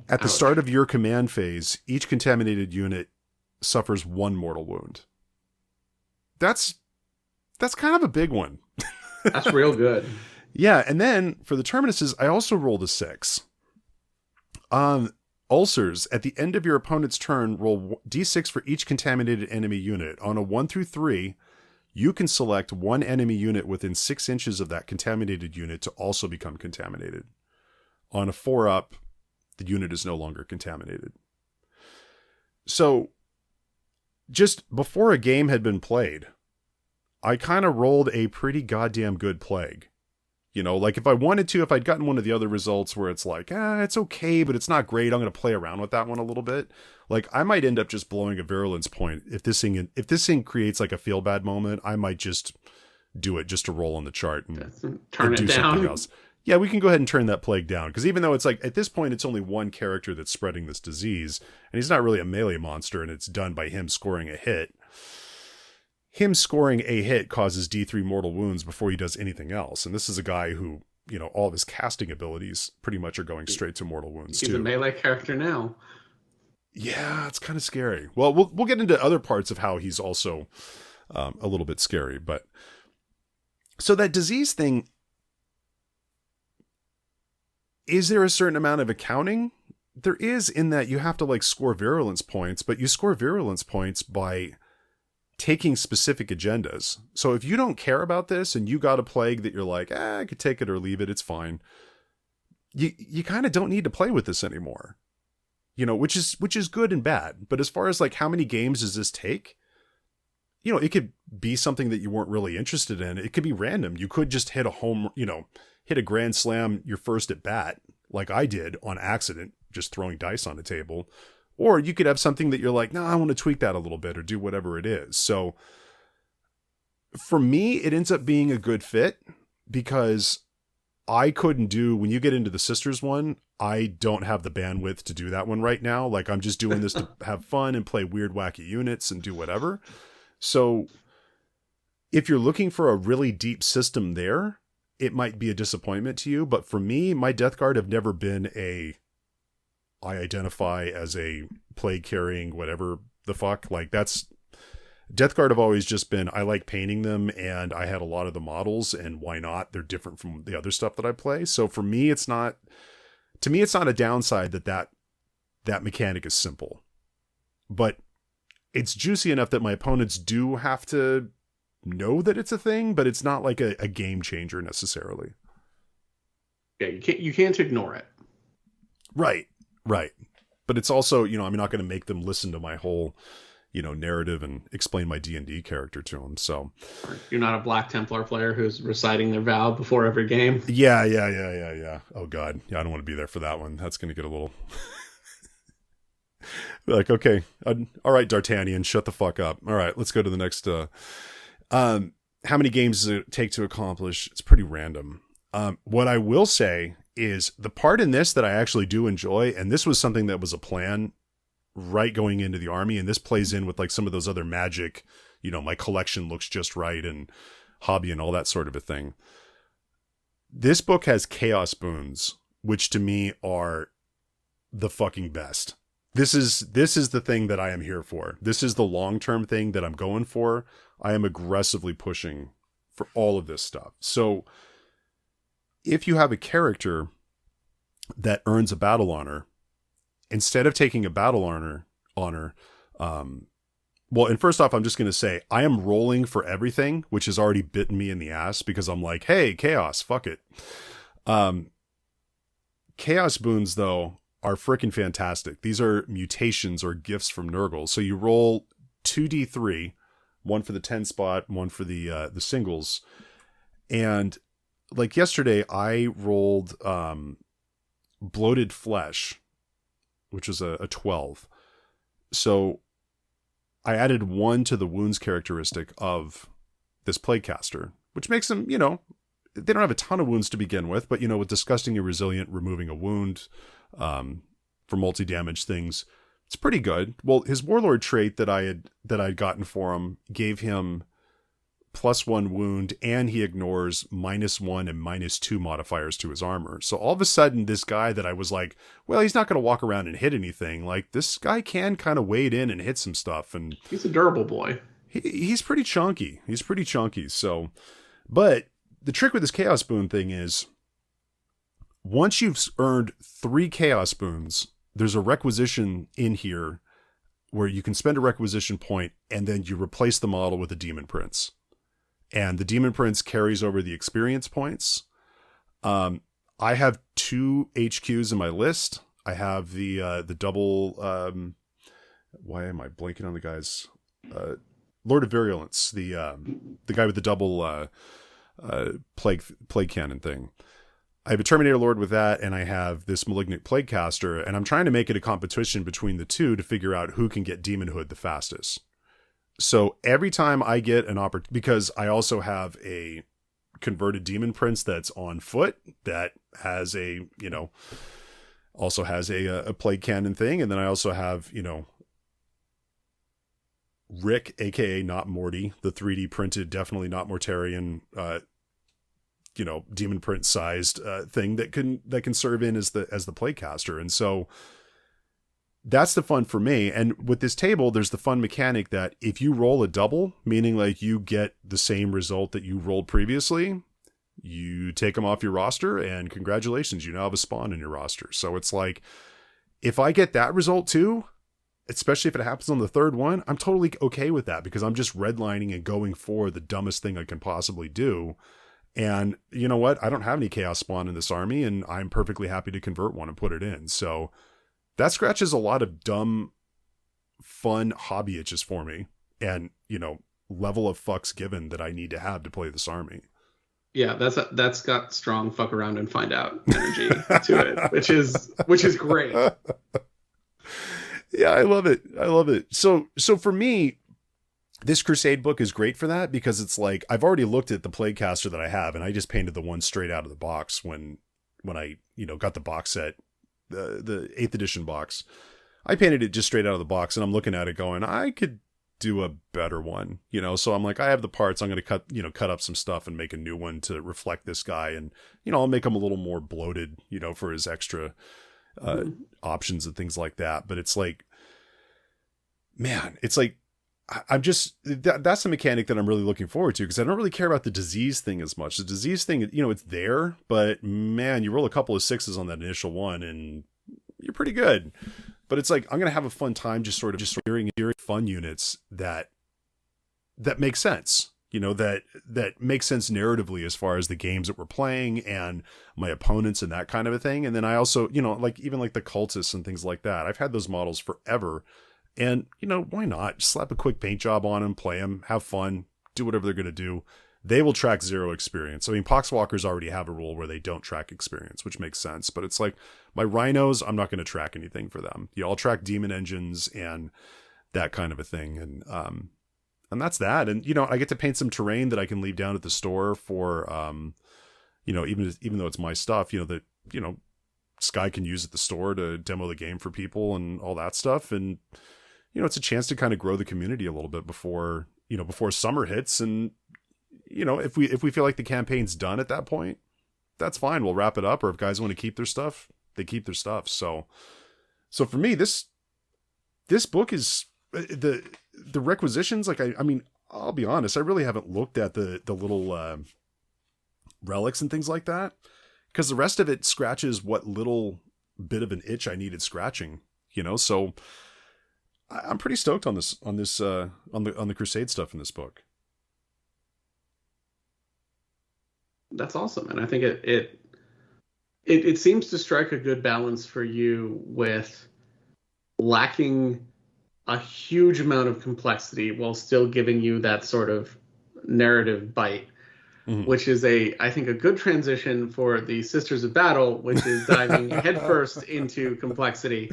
At the start of your command phase, each contaminated unit suffers 1 mortal wound. That's kind of a big one. That's real good. Yeah, and then for the terminuses, I also rolled a 6. Ulcers, at the end of your opponent's turn, roll d6 for each contaminated enemy unit. On a 1 through 3, you can select one enemy unit within 6 inches of that contaminated unit to also become contaminated. On a 4 up, the unit is no longer contaminated. So, just before a game had been played, I kind of rolled a pretty goddamn good plague. Like if I wanted to, if I'd gotten one of the other results where it's like, it's okay, but it's not great, I'm going to play around with that one a little bit. Like I might end up just blowing a virulence point. If this thing creates like a feel bad moment, I might just do it just to roll on the chart and turn it do down. Something else. Yeah, we can go ahead and turn that plague down. Because even though it's like, at this point, it's only one character that's spreading this disease, and he's not really a melee monster, and it's done by him scoring a hit. Him scoring a hit causes D3 mortal wounds before he does anything else. And this is a guy who, all of his casting abilities pretty much are going straight to mortal wounds, He's a melee character now. Yeah, it's kind of scary. Well, we'll get into other parts of how he's also a little bit scary. But so that disease thing, is there a certain amount of accounting? There is, in that you have to like score virulence points, but you score virulence points by taking specific agendas. So if you don't care about this and you got a plague that you're like, I could take it or leave it, it's fine. You kind of don't need to play with this anymore. Which is good and bad. But as far as like how many games does this take? It could be something that you weren't really interested in. It could be random. You could just hit hit a grand slam your first at bat, like I did on accident, just throwing dice on the table. Or you could have something that you're like, no, I want to tweak that a little bit or do whatever it is. So for me, it ends up being a good fit because I couldn't do, when you get into the Sisters one, I don't have the bandwidth to do that one right now. Like I'm just doing this to have fun and play weird, wacky units and do whatever. So if you're looking for a really deep system there, it might be a disappointment to you. But for me, my Death Guard have never been I identify as a plague carrying whatever the fuck. Like, that's Death Guard have always just been, I like painting them, and I had a lot of the models, and why not? They're different from the other stuff that I play. So for me, it's not a downside that mechanic is simple, but it's juicy enough that my opponents do have to know that it's a thing, but it's not like a game changer necessarily. Yeah, you can't ignore it. Right. But it's also, I'm not going to make them listen to my whole, narrative and explain my D&D character to them. So you're not a Black Templar player who's reciting their vow before every game. Yeah. Oh God. Yeah. I don't want to be there for that one. That's going to get a little like, okay. All right, D'Artagnan, shut the fuck up. All right, let's go to the next, how many games does it take to accomplish? It's pretty random. What I will say is the part in this that I actually do enjoy, and this was something that was a plan right going into the army, and this plays in with like some of those other magic, my collection looks just right and hobby and all that sort of a thing. This book has chaos boons, which to me are the fucking best. This is the thing that I am here for. This is the long-term thing that I'm going for. I am aggressively pushing for all of this stuff. So if you have a character that earns a battle honor, instead of taking a battle honor, well, and first off, I'm just going to say I am rolling for everything, which has already bitten me in the ass because I'm like, hey, chaos, fuck it. Chaos boons, though, are freaking fantastic. These are mutations or gifts from Nurgle. So you roll 2d3, one for the 10 spot, one for the singles. And like yesterday, I rolled bloated flesh, which was a 12. So I added 1 to the wounds characteristic of this plaguecaster, which makes them, they don't have a ton of wounds to begin with, but, with disgustingly resilient, removing a wound for multi-damage things, it's pretty good. Well, his warlord trait that I'd gotten for him gave him +1 wound, and he ignores -1 and -2 modifiers to his armor. So all of a sudden, this guy that I was like, well, he's not going to walk around and hit anything. Like, this guy can kind of wade in and hit some stuff. And he's a durable boy. He's pretty chunky. So, but the trick with this chaos boon thing is, once you've earned 3 chaos boons, there's a requisition in here where you can spend a requisition point and then you replace the model with a demon prince. And the demon prince carries over the experience points. I have 2 HQs in my list. I have the double, why am I blanking on the guys? Lord of Virulence, the guy with the double plague cannon thing. I have a Terminator Lord with that, and I have this Malignant Plaguecaster, and I'm trying to make it a competition between the two to figure out who can get Demonhood the fastest. So every time I get an opportunity, because I also have a converted Demon Prince that's on foot that has also has a Plague Cannon thing, and then I also have, Rick, aka Not Morty, the 3D printed, definitely not Mortarian, Demon Prince sized thing that can serve in as the Playcaster. And so that's the fun for me. And with this table, there's the fun mechanic that if you roll a double, meaning like you get the same result that you rolled previously, you take them off your roster and congratulations, you now have a spawn in your roster. So it's like, if I get that result too, especially if it happens on the third one, I'm totally okay with that because I'm just redlining and going for the dumbest thing I can possibly do. And you know what? I don't have any chaos spawn in this army, and I'm perfectly happy to convert one and put it in. So that scratches a lot of dumb, fun hobby itches for me. And, level of fucks given that I need to have to play this army. Yeah, that's got strong fuck around and find out energy to it, which is great. Yeah, I love it. So for me, this Crusade book is great for that because it's like, I've already looked at the Plaguecaster that I have, and I just painted the one straight out of the box when I, got the box set, the 8th edition box. I painted it just straight out of the box, and I'm looking at it going, I could do a better one, you know? So I'm like, I have the parts, I'm going to cut up some stuff and make a new one to reflect this guy. And, you know, I'll make him a little more bloated, you know, for his extra options and things like that. But it's like, man, it's like, I'm just, that's the mechanic that I'm really looking forward to, because I don't really care about the disease thing as much. The disease thing, you know, it's there, but man, you roll a couple of 6s on that initial one and you're pretty good. But it's like, I'm going to have a fun time just hearing fun units that make sense, you know, that make sense narratively as far as the games that we're playing and my opponents and that kind of a thing. And then I also, you know, like even like the cultists and things like that, I've had those models forever. And, you know, why not? Just slap a quick paint job on them, play them, have fun, do whatever they're going to do. They will track 0 experience. I mean, Poxwalkers already have a rule where they don't track experience, which makes sense. But it's like, my Rhinos, I'm not going to track anything for them. You all track demon engines and that kind of a thing. And that's that. And, you know, I get to paint some terrain that I can leave down at the store for, you know, even though it's my stuff, you know, that, you know, Sky can use at the store to demo the game for people and all that stuff. And, you know, it's a chance to kind of grow the community a little bit before summer hits. And, you know, if we feel like the campaign's done at that point, that's fine. We'll wrap it up. Or if guys want to keep their stuff, they keep their stuff. So for me, this book is the requisitions. Like, I mean, I'll be honest, I really haven't looked at the little relics and things like that, because the rest of it scratches what little bit of an itch I needed scratching, you know? So I'm pretty stoked on the Crusade stuff in this book. That's awesome. And I think it seems to strike a good balance for you with lacking a huge amount of complexity while still giving you that sort of narrative bite, which is I think a good transition for the Sisters of Battle, which is diving headfirst into complexity.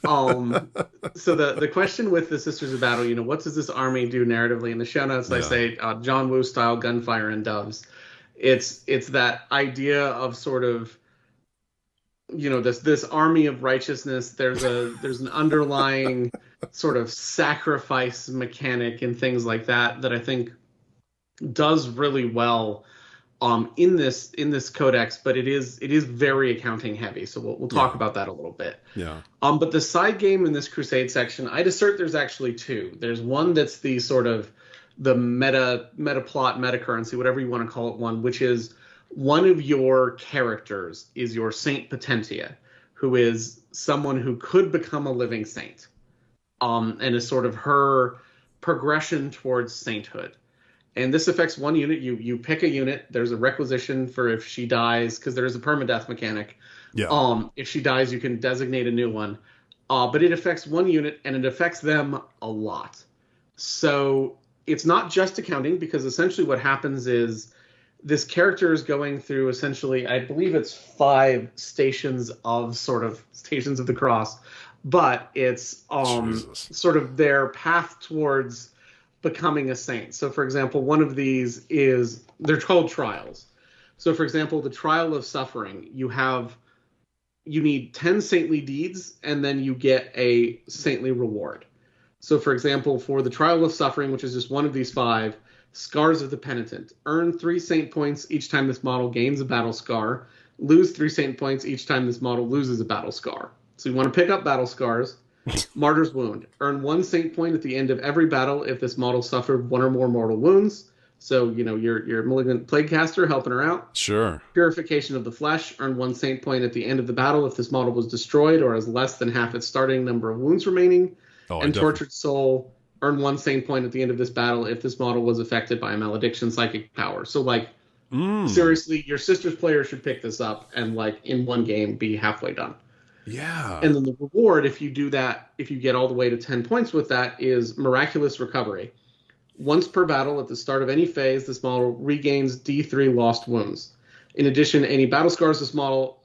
So the question with the Sisters of Battle, you know, what does this army do narratively? In the show notes, I say John Woo style gunfire and doves. It's that idea of sort of, you know, this army of righteousness. There's an underlying sort of sacrifice mechanic and things like that I think does really well in this codex, but it is very accounting heavy. So we'll talk about that a little bit. Yeah. But the side game in this Crusade section, I'd assert there's actually 2. There's one that's the sort of the meta plot, meta currency, whatever you want to call it, one, which is one of your characters is your Saint Potentia, who is someone who could become a living saint, and is sort of her progression towards sainthood. And this affects one unit. You pick a unit. There's a requisition for if she dies, because there is a permadeath mechanic. Yeah. If she dies, you can designate a new one. But it affects one unit, and it affects them a lot. So it's not just accounting, because essentially what happens is this character is going through essentially, I believe it's 5 stations of the cross, but it's sort of their path towards becoming a saint. So for example, one of these they're called trials. So for example, the trial of suffering, you need 10 saintly deeds, and then you get a saintly reward. So for example, for the trial of suffering, which is just one of these 5, Scars of the Penitent, earn 3 saint points each time this model gains a battle scar, lose 3 saint points each time this model loses a battle scar. So you want to pick up battle scars. Martyr's Wound, earn 1 saint point at the end of every battle if this model suffered 1 or more mortal wounds. So, you know, your malignant plague caster helping her out. Sure. Purification of the Flesh, earn 1 saint point at the end of the battle if this model was destroyed or has less than half its starting number of wounds remaining. And Tortured Soul, earn 1 saint point at the end of this battle if this model was affected by a malediction psychic power. So, like, seriously, your sister's player should pick this up and, like, in one game be halfway done. Yeah. And then the reward, if you do that, if you get all the way to 10 points with that, is Miraculous Recovery. Once per battle at the start of any phase, this model regains D3 lost wounds. In addition, any battle scars this model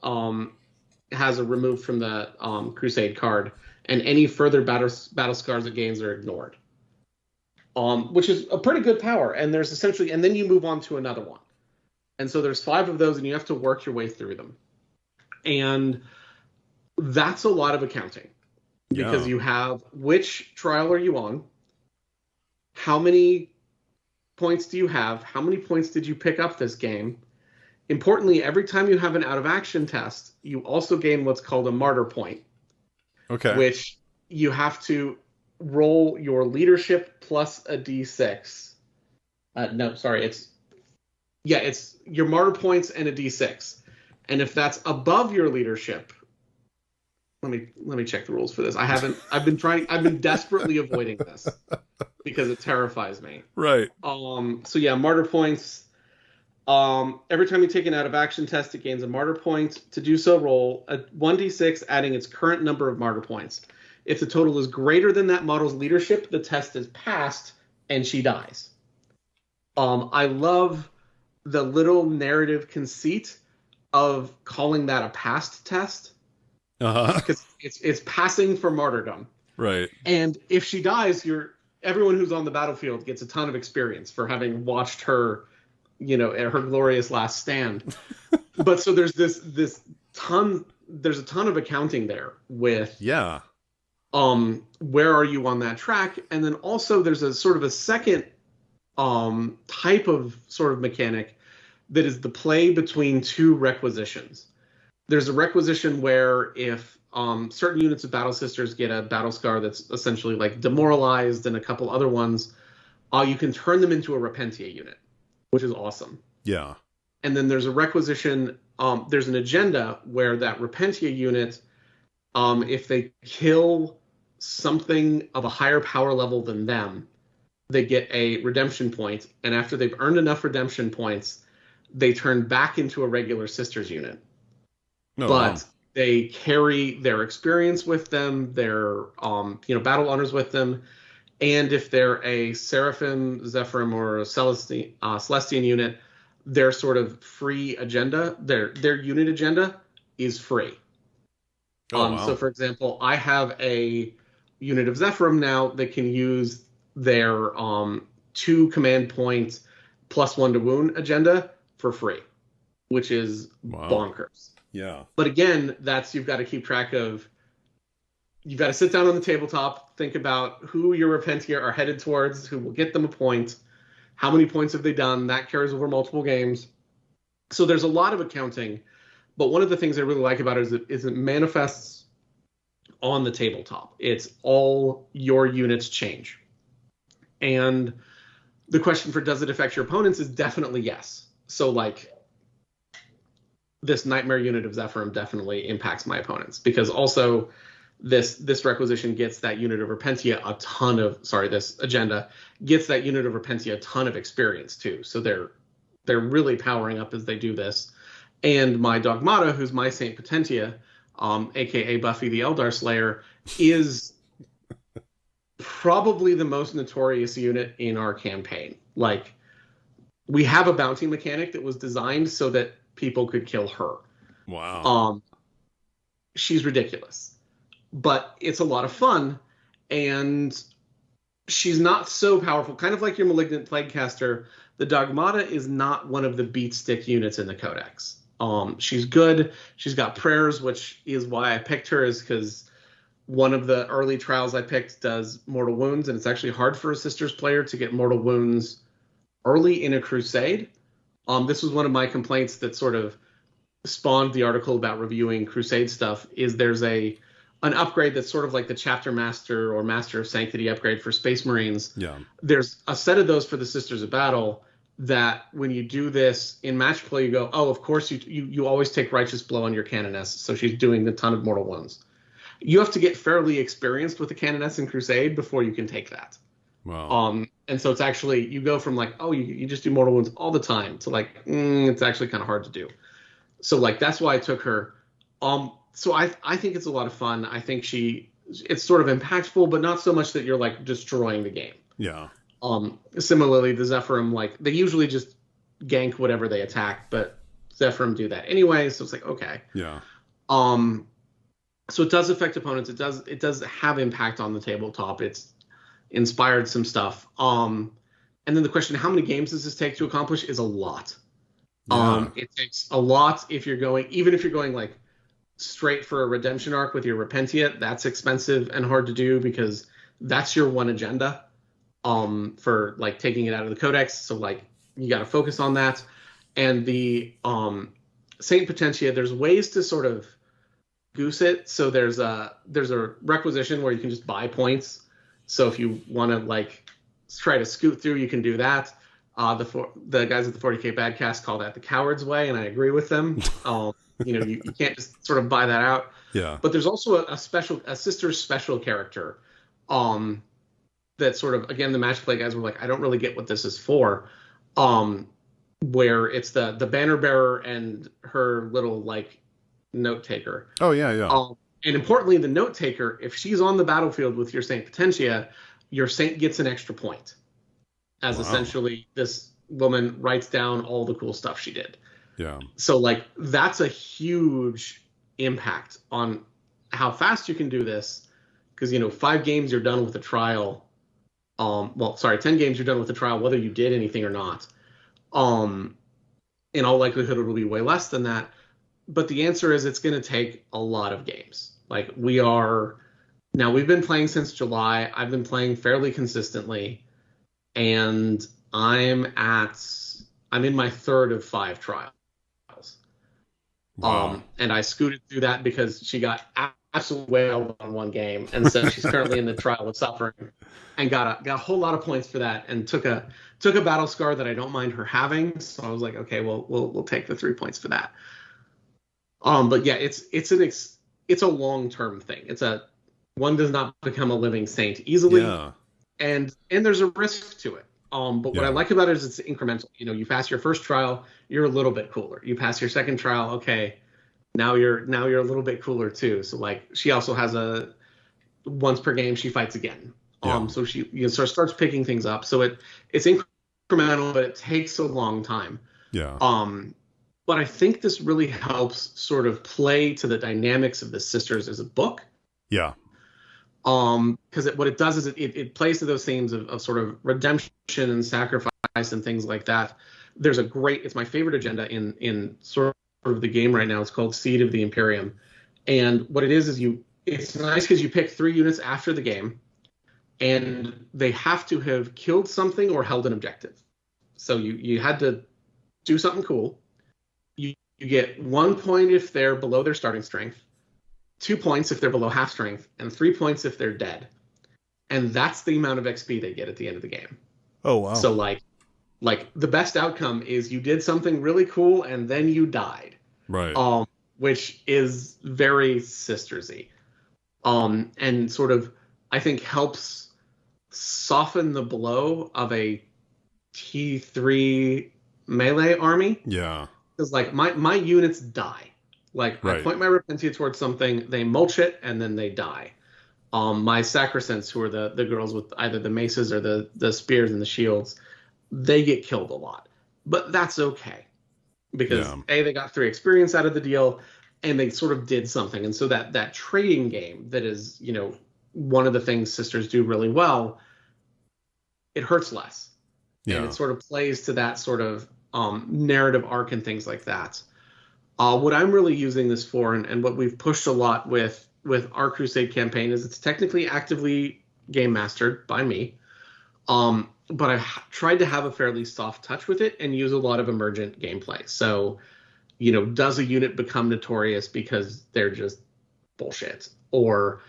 has a removed from the Crusade card, and any further battle scars it gains are ignored. Which is a pretty good power. And there's essentially, and then you move on to another one. And so there's 5 of those, and you have to work your way through them. And that's a lot of accounting, because you have which trial are you on? how many points do you have? How many points did you pick up this game? Importantly, every time you have an out of action test, you also gain what's called a martyr point, Okay. which you have to roll your leadership plus a d6. No, sorry, it's your martyr points and a d6. And if that's above your leadership, let me check the rules for this. I've been desperately avoiding this because it terrifies me. Right. So yeah, martyr points. Every time you take an out of action test, it gains a martyr point. To do so, roll a 1d6, adding its current number of martyr points. If the total is greater than that model's leadership, the test is passed and she dies. I love the little narrative conceit of calling that a passed test. Because it's passing for martyrdom. Right. And if she dies, everyone who's on the battlefield gets a ton of experience for having watched her, her glorious last stand. But so there's there's a ton of accounting there with where are you on that track? And then also there's a sort of a second type of sort of mechanic that is the play between two requisitions. There's a requisition where if certain units of Battle Sisters get a battle scar that's essentially like demoralized and a couple other ones, you can turn them into a Repentia unit, which is awesome. Yeah. And then there's a requisition, there's an agenda where that Repentia unit, if they kill something of a higher power level than them, they get a redemption point. And after they've earned enough redemption points, they turn back into a regular Sisters unit. But they carry their experience with them, their battle honors with them, and if they're a Seraphim, Zephyrim, or a Celestian unit, their sort of free agenda, their unit agenda is free. So, for example, I have a unit of Zephyrim now that can use their 2 command points plus 1 to wound agenda for free, which is bonkers. Yeah. But again, you've got to keep track of. You've got to sit down on the tabletop, think about who your Repentia are headed towards, who will get them a point, how many points have they done. That carries over multiple games. So there's a lot of accounting. But one of the things I really like about it is it manifests on the tabletop. It's all your units change. And the question for does it affect your opponents is definitely yes. So like this Nightmare unit of Zephyrim definitely impacts my opponents because also this requisition gets that unit of Repentia this agenda gets that unit of Repentia a ton of experience too. So they're really powering up as they do this. And my Dogmata, who's my Saint Potentia, aka Buffy the Eldar Slayer, is probably the most notorious unit in our campaign. Like, we have a bounty mechanic that was designed so that people could kill her. Wow. She's ridiculous, but it's a lot of fun, and she's not so powerful. Kind of like your Malignant Plaguecaster, the Dogmata is not one of the beat stick units in the Codex. She's good. She's got prayers, which is why I picked her, is because one of the early trials I picked does mortal wounds, and it's actually hard for a Sisters player to get mortal wounds early in a Crusade. This was one of my complaints that sort of spawned the article about reviewing Crusade stuff, is there's an upgrade that's sort of like the Chapter Master or Master of Sanctity upgrade for Space Marines. Yeah. There's a set of those for the Sisters of Battle that when you do this in match play, you go, oh, of course you always take Righteous Blow on your Canoness, so she's doing a ton of mortal wounds. You have to get fairly experienced with the Canoness in Crusade before you can take that. Wow. And so it's actually, you go from like, oh, you just do mortal wounds all the time to like, it's actually kind of hard to do. So like, that's why I took her. So I think it's a lot of fun. I think it's sort of impactful, but not so much that you're like destroying the game. Yeah. Similarly, the Zephyrim, like they usually just gank whatever they attack, but Zephyrim do that anyway. So it's like, okay. Yeah. So it does affect opponents. It does have impact on the tabletop. It's inspired some stuff. And then the question, how many games does this take to accomplish, is a lot. Yeah. It takes a lot if you're going like straight for a redemption arc with your Repentia. That's expensive and hard to do because that's your one agenda. for like taking it out of the codex. So like you got to focus on that. And the Saint Potentia, there's ways to sort of goose it. So there's a requisition where you can just buy points. So if you want to like try to scoot through, you can do that. The guys at the 40K Badcast call that the coward's way, and I agree with them. You can't just sort of buy that out. Yeah. But there's also a sister's special character, that sort of, again, the match play guys were like, I don't really get what this is for. Where it's the banner bearer and her little like note taker. Oh yeah, yeah. And importantly, the note taker, if she's on the battlefield with your Saint Potentia, your saint gets an extra point, as essentially this woman writes down all the cool stuff she did. Yeah. So like that's a huge impact on how fast you can do this, because 5 games you're done with the trial. 10 games you're done with the trial, whether you did anything or not. In all likelihood, it will be way less than that. But the answer is it's going to take a lot of games. Like we've been playing since July. I've been playing fairly consistently, and I'm in my 3rd of 5 trials. Wow. And I scooted through that because she got absolutely whaled on one game, and so she's currently in the trial of suffering, and got a whole lot of points for that, and took a battle scar that I don't mind her having. So I was like, okay, well, we'll take the 3 points for that. But yeah, it's a long-term thing. One does not become a living saint easily. Yeah. And there's a risk to it. But what I like about it is it's incremental. You pass your first trial, you're a little bit cooler. You pass your second trial, okay, now you're a little bit cooler too. So like she also has once per game she fights again. So she sort of starts picking things up. So it's incremental, but it takes a long time. Yeah. But I think this really helps sort of play to the dynamics of the sisters as a book. Yeah. Because what it does is it plays to those themes of sort of redemption and sacrifice and things like that. It's my favorite agenda in sort of the game right now. It's called Seed of the Imperium. And what it is it's nice because you pick 3 units after the game, and they have to have killed something or held an objective. So you had to do something cool. You get 1 point if they're below their starting strength, 2 points if they're below half strength, and 3 points if they're dead. And that's the amount of XP they get at the end of the game. Oh, wow. So like the best outcome is you did something really cool and then you died. Right. Which is very sistersy. And sort of, I think, helps soften the blow of a T3 melee army. Yeah. Because like my units die. Like I point my Repentia towards something, they mulch it, and then they die. My Sacrosants, who are the girls with either the maces or the spears and the shields, they get killed a lot. But that's okay. Because they got 3 experience out of the deal, and they sort of did something. And so that trading game that is, one of the things sisters do really well, it hurts less. Yeah. And it sort of plays to that sort of narrative arc and things like that. What I'm really using this for, and what we've pushed a lot with our Crusade campaign, is it's technically actively game mastered by me. But I've tried to have a fairly soft touch with it and use a lot of emergent gameplay. So, does a unit become notorious because they're just bullshit? Or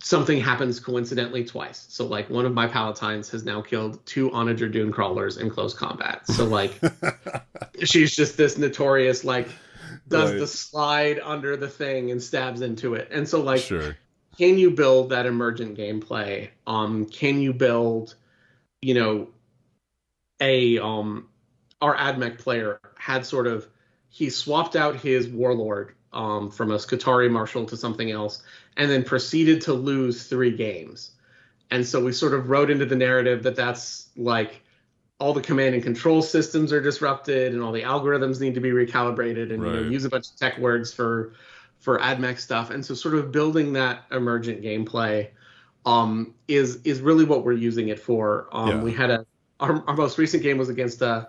something happens coincidentally twice. So, like, one of my Palatines has now killed 2 Onager Dune crawlers in close combat. So, like, she's just this notorious, like, does the slide under the thing and stabs into it. And so, like, can you build that emergent gameplay? Can you build, our AdMech player had sort of, he swapped out his warlord from a Skitarii marshal to something else, and then proceeded to lose 3 games. And so we sort of wrote into the narrative that's like all the command and control systems are disrupted and all the algorithms need to be recalibrated, and use a bunch of tech words for AdMech stuff. And so sort of building that emergent gameplay is really what we're using it for. We had our most recent game was against a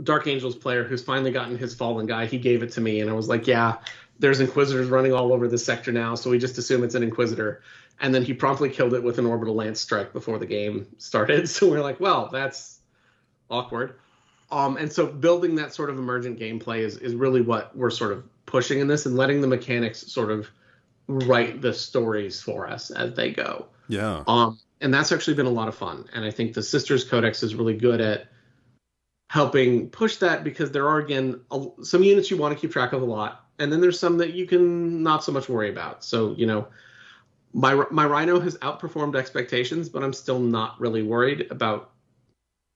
Dark Angels player who's finally gotten his fallen guy. He gave it to me, and I was like, yeah, there's Inquisitors running all over this sector now, so we just assume it's an Inquisitor. And then he promptly killed it with an orbital lance strike before the game started. So we're like, well, that's awkward. And so building that sort of emergent gameplay is really what we're sort of pushing in this, and letting the mechanics sort of write the stories for us as they go. Yeah. And that's actually been a lot of fun. And I think the Sisters Codex is really good at helping push that, because there are, again, some units you want to keep track of a lot, and then there's some that you can not so much worry about. So, you know, my Rhino has outperformed expectations, but I'm still not really worried about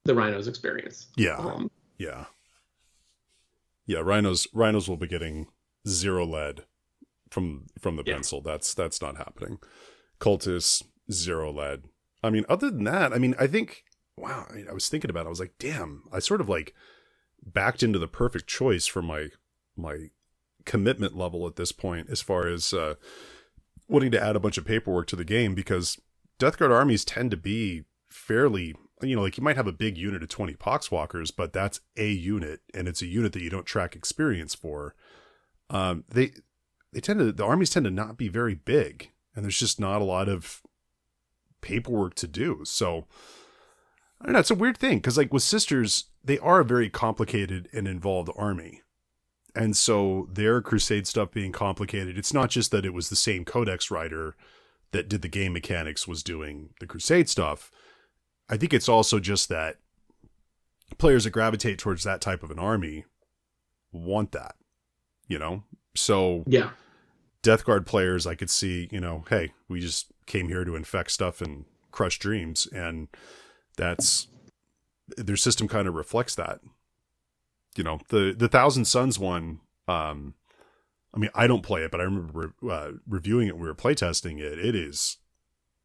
the Rhino's experience. Yeah. Yeah. Rhinos will be getting 0 lead from the pencil. That's not happening. Cultists, 0 lead. I mean, other than that, I mean, I think, wow, I was thinking about it. I was like, damn, I sort of like backed into the perfect choice for my commitment level at this point, as far as wanting to add a bunch of paperwork to the game, because Death Guard armies tend to be fairly, you know, like you might have a big unit of 20 Poxwalkers, but that's a unit, and it's a unit that you don't track experience for. The armies tend to not be very big, and there's just not a lot of paperwork to do. So I don't know, it's a weird thing, because like with Sisters, they are a very complicated and involved army. And so their Crusade stuff being complicated, it's not just that it was the same codex writer that did the game mechanics was doing the Crusade stuff. I think it's also just that players that gravitate towards that type of an army want that, you know? So yeah, Death Guard players, I could see, you know, hey, we just came here to infect stuff and crush dreams. And that's, their system kind of reflects that. You know, the Thousand Suns one, I mean, I don't play it, but I remember reviewing it when we were playtesting it. It is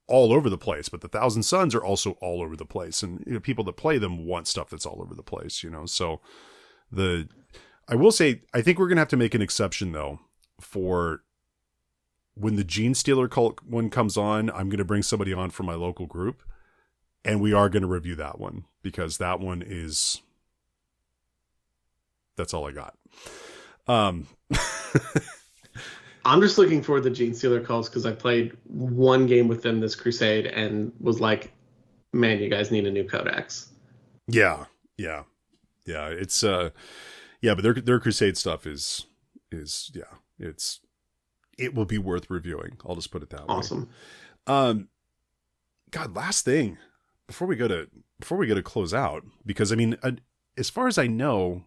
all over the place, but the Thousand Suns are also all over the place. And you know, people that play them want stuff that's all over the place, you know? So I will say, I think we're going to have to make an exception though, for when the Gene Stealer cult one comes on. I'm going to bring somebody on from my local group, and we are going to review that one, because that one is, that's all I got. I'm just looking forward to Gene Stealer cults, because I played one game with them this Crusade and was like, man, you guys need a new codex. Yeah. It's but their Crusade stuff is it will be worth reviewing. I'll just put it that way. Awesome. God, last thing before we go to close out, because I mean, as far as I know,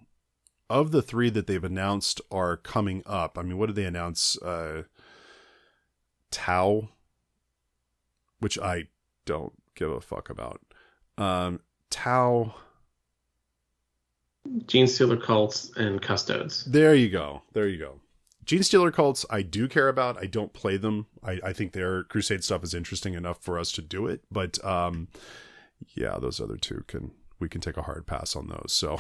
of the 3 that they've announced are coming up, I mean, what did they announce? Tau, which I don't give a fuck about. Tau, Gene Stealer cults, and Custodes. There you go. Gene Stealer cults, I do care about. I don't play them. I think their Crusade stuff is interesting enough for us to do it. But yeah, those other 2 we can take a hard pass on those. So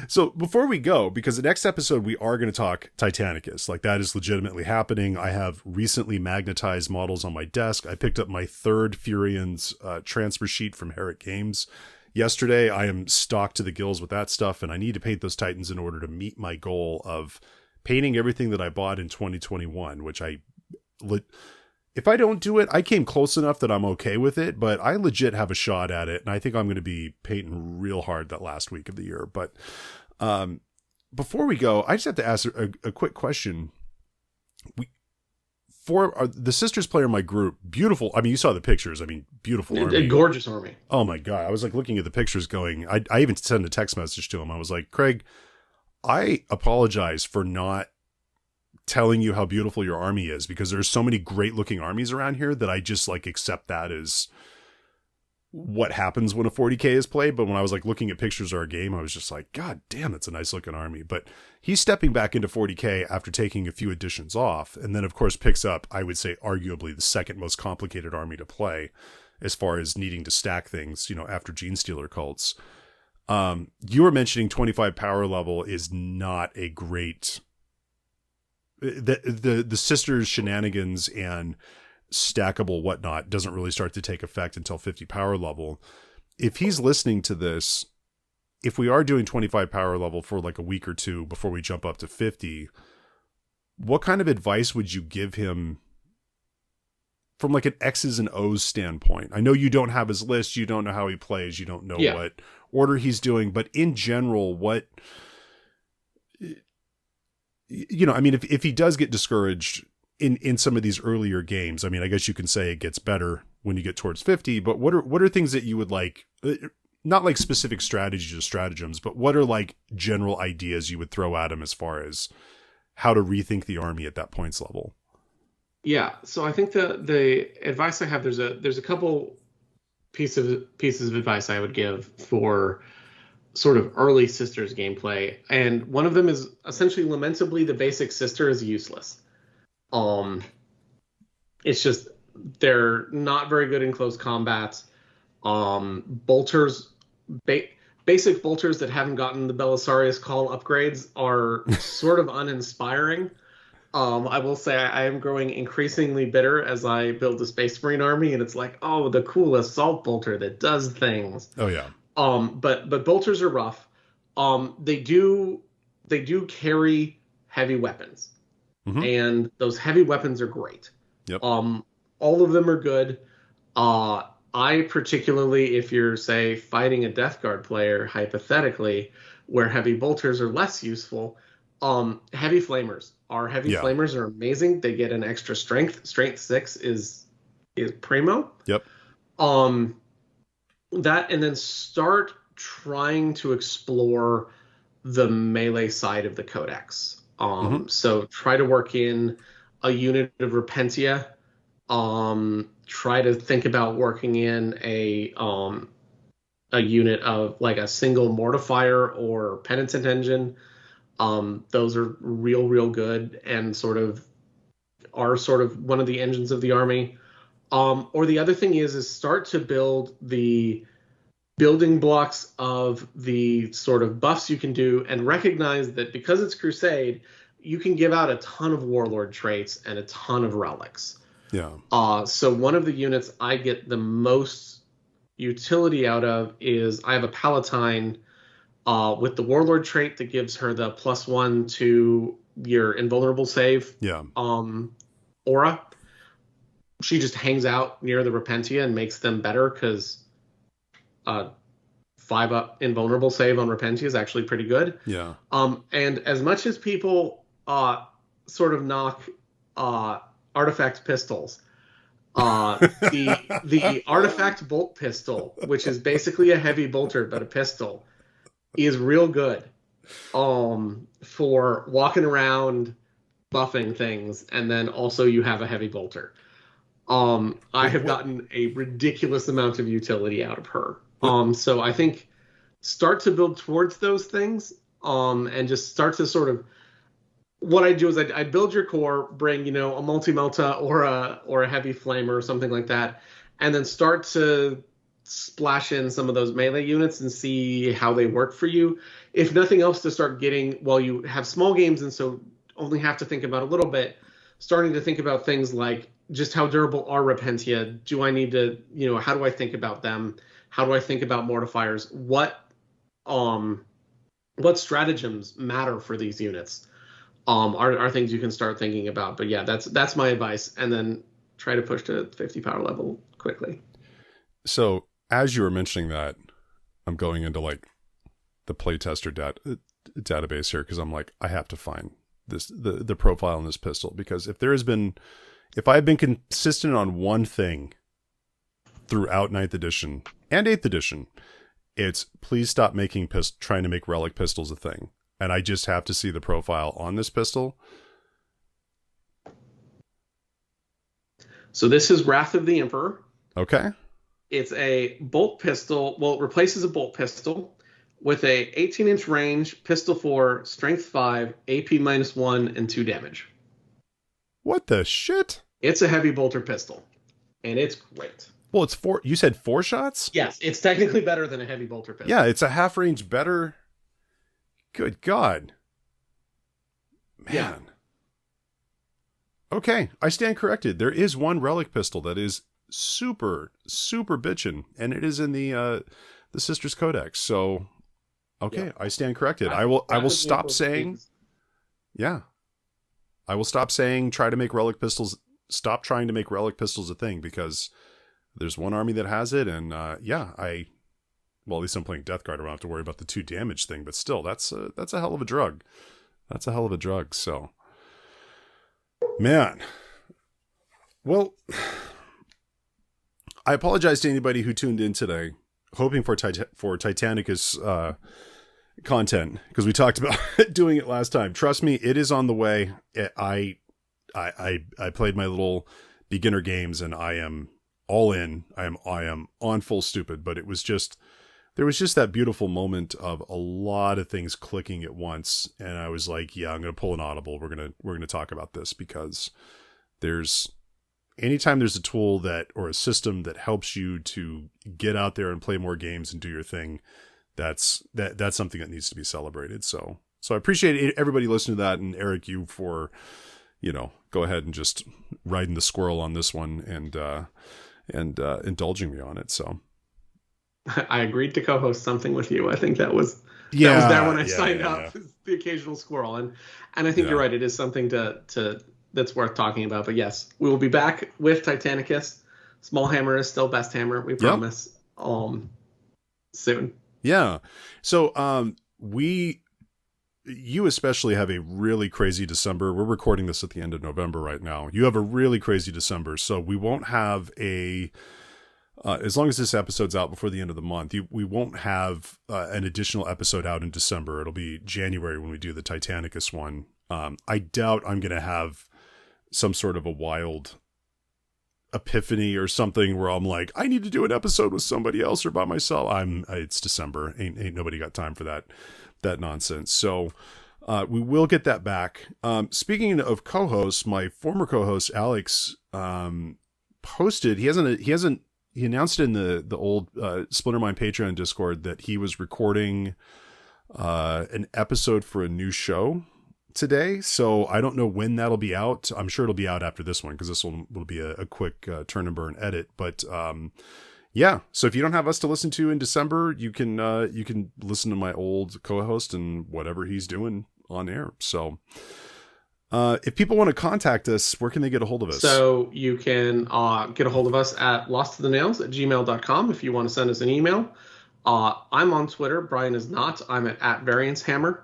So before we go, because the next episode we are going to talk Titanicus, like that is legitimately happening. I have recently magnetized models on my desk. I picked up my 3rd Furians transfer sheet from Herrick Games yesterday. I am stocked to the gills with that stuff, and I need to paint those Titans in order to meet my goal of painting everything that I bought in 2021, which if I don't do it, I came close enough that I'm okay with it, but I legit have a shot at it. And I think I'm going to be painting real hard that last week of the year. But before we go, I just have to ask a quick question. For the Sisters player in my group, beautiful. I mean, you saw the pictures. I mean, beautiful army. A gorgeous army. Oh my God. I was like looking at the pictures going, I even sent a text message to him. I was like, Craig, I apologize for not telling you how beautiful your army is, because there's so many great looking armies around here that I just like accept that as what happens when a 40K is played. But when I was like looking at pictures of our game, I was just like, God damn, that's a nice looking army. But he's stepping back into 40K after taking a few editions off, and then of course picks up, I would say, arguably the 2nd most complicated army to play as far as needing to stack things, you know, after Gene Stealer cults. You were mentioning 25 power level is not a great, the Sisters shenanigans and stackable whatnot doesn't really start to take effect until 50 power level. If he's listening to this if we are doing 25 power level for like a week or two before we jump up to 50, what kind of advice would you give him from like an X's and O's standpoint? I know you don't have his list. You don't know how he plays. You don't know what order he's doing, but in general, what, I mean, if he does get discouraged in some of these earlier games, I mean, I guess you can say it gets better when you get towards 50, but what are things that you would like, not like specific strategies or stratagems, but what are like general ideas you would throw at him as far as how to rethink the army at that points level? Yeah, so I think the advice I have, there's a couple pieces of advice I would give for sort of early Sisters gameplay, and one of them is essentially, lamentably, the basic Sister is useless. It's just they're not very good in close combat. Bolters, basic bolters that haven't gotten the Belisarius call upgrades are sort of uninspiring. I will say I am growing increasingly bitter as I build the Space Marine army, and it's like, oh, the cool assault bolter that does things. Oh yeah. But bolters are rough. They do carry heavy weapons, and those heavy weapons are great. Yep. All of them are good. I particularly, if you're, say, fighting a Death Guard player, hypothetically, where heavy bolters are less useful, heavy flamers. Our heavy flamers are amazing. They get an extra strength. Strength 6 is primo. Yep. That, and then start trying to explore the melee side of the codex. So try to work in a unit of Repentia. Try to think about working in a unit of like a single mortifier or penitent engine. Those are real good and are sort of one of the engines of the army. Or the other thing is start to build the building blocks of the sort of buffs you can do, and recognize that because it's Crusade, you can give out a ton of warlord traits and a ton of relics. Yeah. So one of the units I get the most utility out of is I have a Palatine with the warlord trait that gives her the +1 to your invulnerable save. Yeah. Aura. She just hangs out near the Repentia and makes them better because 5-up invulnerable save on Repentia is actually pretty good. Yeah. And as much as people sort of knock artifact pistols, the artifact bolt pistol, which is basically a heavy bolter but a pistol, is real good for walking around buffing things, and then also you have a heavy bolter. I have gotten a ridiculous amount of utility out of her. So I think start to build towards those things, and just start to sort of, what I do is I build your core, bring, a multi-melta or a heavy flamer or something like that, and then start to splash in some of those melee units and see how they work for you. If nothing else, to start getting, while you have small games and so only have to think about a little bit, starting to think about things like just how durable are Repentia? Do I need to, how do I think about them? How do I think about mortifiers? What stratagems matter for these units? Are things you can start thinking about. But yeah, that's my advice. And then try to push to 50 power level quickly. So as you were mentioning that, I'm going into like the playtester database here, because I'm like, I have to find the profile in this pistol, because if I have been consistent on one thing throughout 9th edition and 8th edition, it's please stop trying to make relic pistols a thing. And I just have to see the profile on this pistol. So this is Wrath of the Emperor. Okay. It's a bolt pistol. Well, it replaces a bolt pistol with a 18-inch range, pistol 4, strength 5, AP -1, and 2 damage. What the shit? It's a heavy bolter pistol, and it's great. Well, it's 4. You said 4 shots? Yes, it's technically better than a heavy bolter pistol. Yeah, it's a half range better. Good God. Man. Yeah. Okay, I stand corrected. There is one relic pistol that is super, super bitchin', and it is in the Sisters Codex. So Okay, Yeah. I stand corrected. I will stop saying, yeah. I will stop saying try to make relic pistols. Stop trying to make relic pistols a thing, because there's one army that has it, and well, at least I'm playing Death Guard. I don't have to worry about the 2 damage thing, but still, that's a hell of a drug. That's a hell of a drug. So, man, well, I apologize to anybody who tuned in today, hoping for Titanicus content, because we talked about doing it last time. Trust me, it is on the way. I played my little beginner games, and I am all in. I am on full stupid, but there was just that beautiful moment of a lot of things clicking at once, and I was like, yeah, I'm going to pull an audible. We're going to talk about this, because anytime there's a tool or a system that helps you to get out there and play more games and do your thing, that's something that needs to be celebrated. So I appreciate everybody listening to that, and Eric, you for, go ahead and just riding the squirrel on this one and indulging me on it. So I agreed to co-host something with you. I think that was there when I signed up. The occasional squirrel, and I think you're right. It is something that's worth talking about. But yes, we will be back with Titanicus. Small hammer is still best hammer. We promise. Soon. Yeah. So you especially have a really crazy December. We're recording this at the end of November right now. You have a really crazy December, so we won't have as long as this episode's out before the end of the month, we won't have an additional episode out in December. It'll be January when we do the Titanicus one. I doubt I'm going to have some sort of a wild epiphany or something where I'm like, I need to do an episode with somebody else or by myself. It's December. Ain't nobody got time for that nonsense. So we will get that back. Speaking of co-hosts, my former co-host Alex posted. He announced in the old Splintermind Patreon Discord that he was recording an episode for a new show today. So I don't know when that'll be out. I'm sure it'll be out after this one, because this will be a quick turn and burn edit. But yeah, so if you don't have us to listen to in December, you can listen to my old co-host and whatever he's doing on air. So if people want to contact us, where can they get a hold of us? So you can get a hold of us at losttothenails@gmail.com if you want to send us an email. I'm on Twitter. Brian is not. I'm at @VarianceHammer.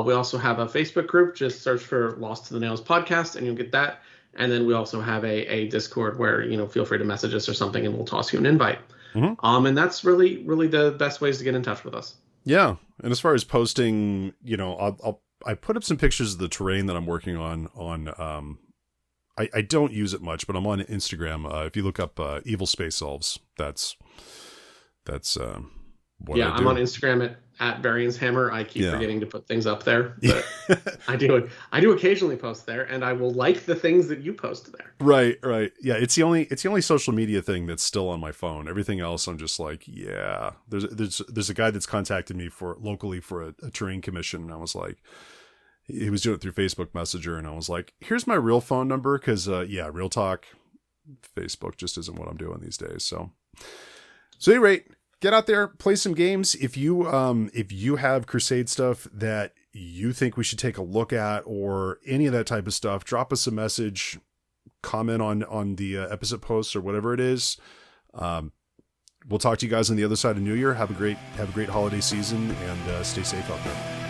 We also have a Facebook group. Just search for Lost to the Nails podcast, and you'll get that. And then we also have a Discord where, feel free to message us or something, and we'll toss you an invite. Mm-hmm. And that's really, really the best ways to get in touch with us. Yeah. And as far as posting, I put up some pictures of the terrain that I'm working on I don't use it much, but I'm on Instagram. If you look up Evil Space Elves, that's what I do. I'm on Instagram at Variance Hammer. I keep forgetting to put things up there, but I do occasionally post there, and I will like the things that you post there. Right. Yeah, it's the only social media thing that's still on my phone. Everything else, I'm just like, yeah. There's a guy that's contacted me locally for a terrain commission, and I was like, he was doing it through Facebook Messenger, and I was like, here's my real phone number, because real talk, Facebook just isn't what I'm doing these days. So at any rate, get out there, play some games. If you have Crusade stuff that you think we should take a look at, or any of that type of stuff, drop us a message, comment on the episode posts or whatever it is. We'll talk to you guys on the other side of New Year. Have a great holiday season, and stay safe out there.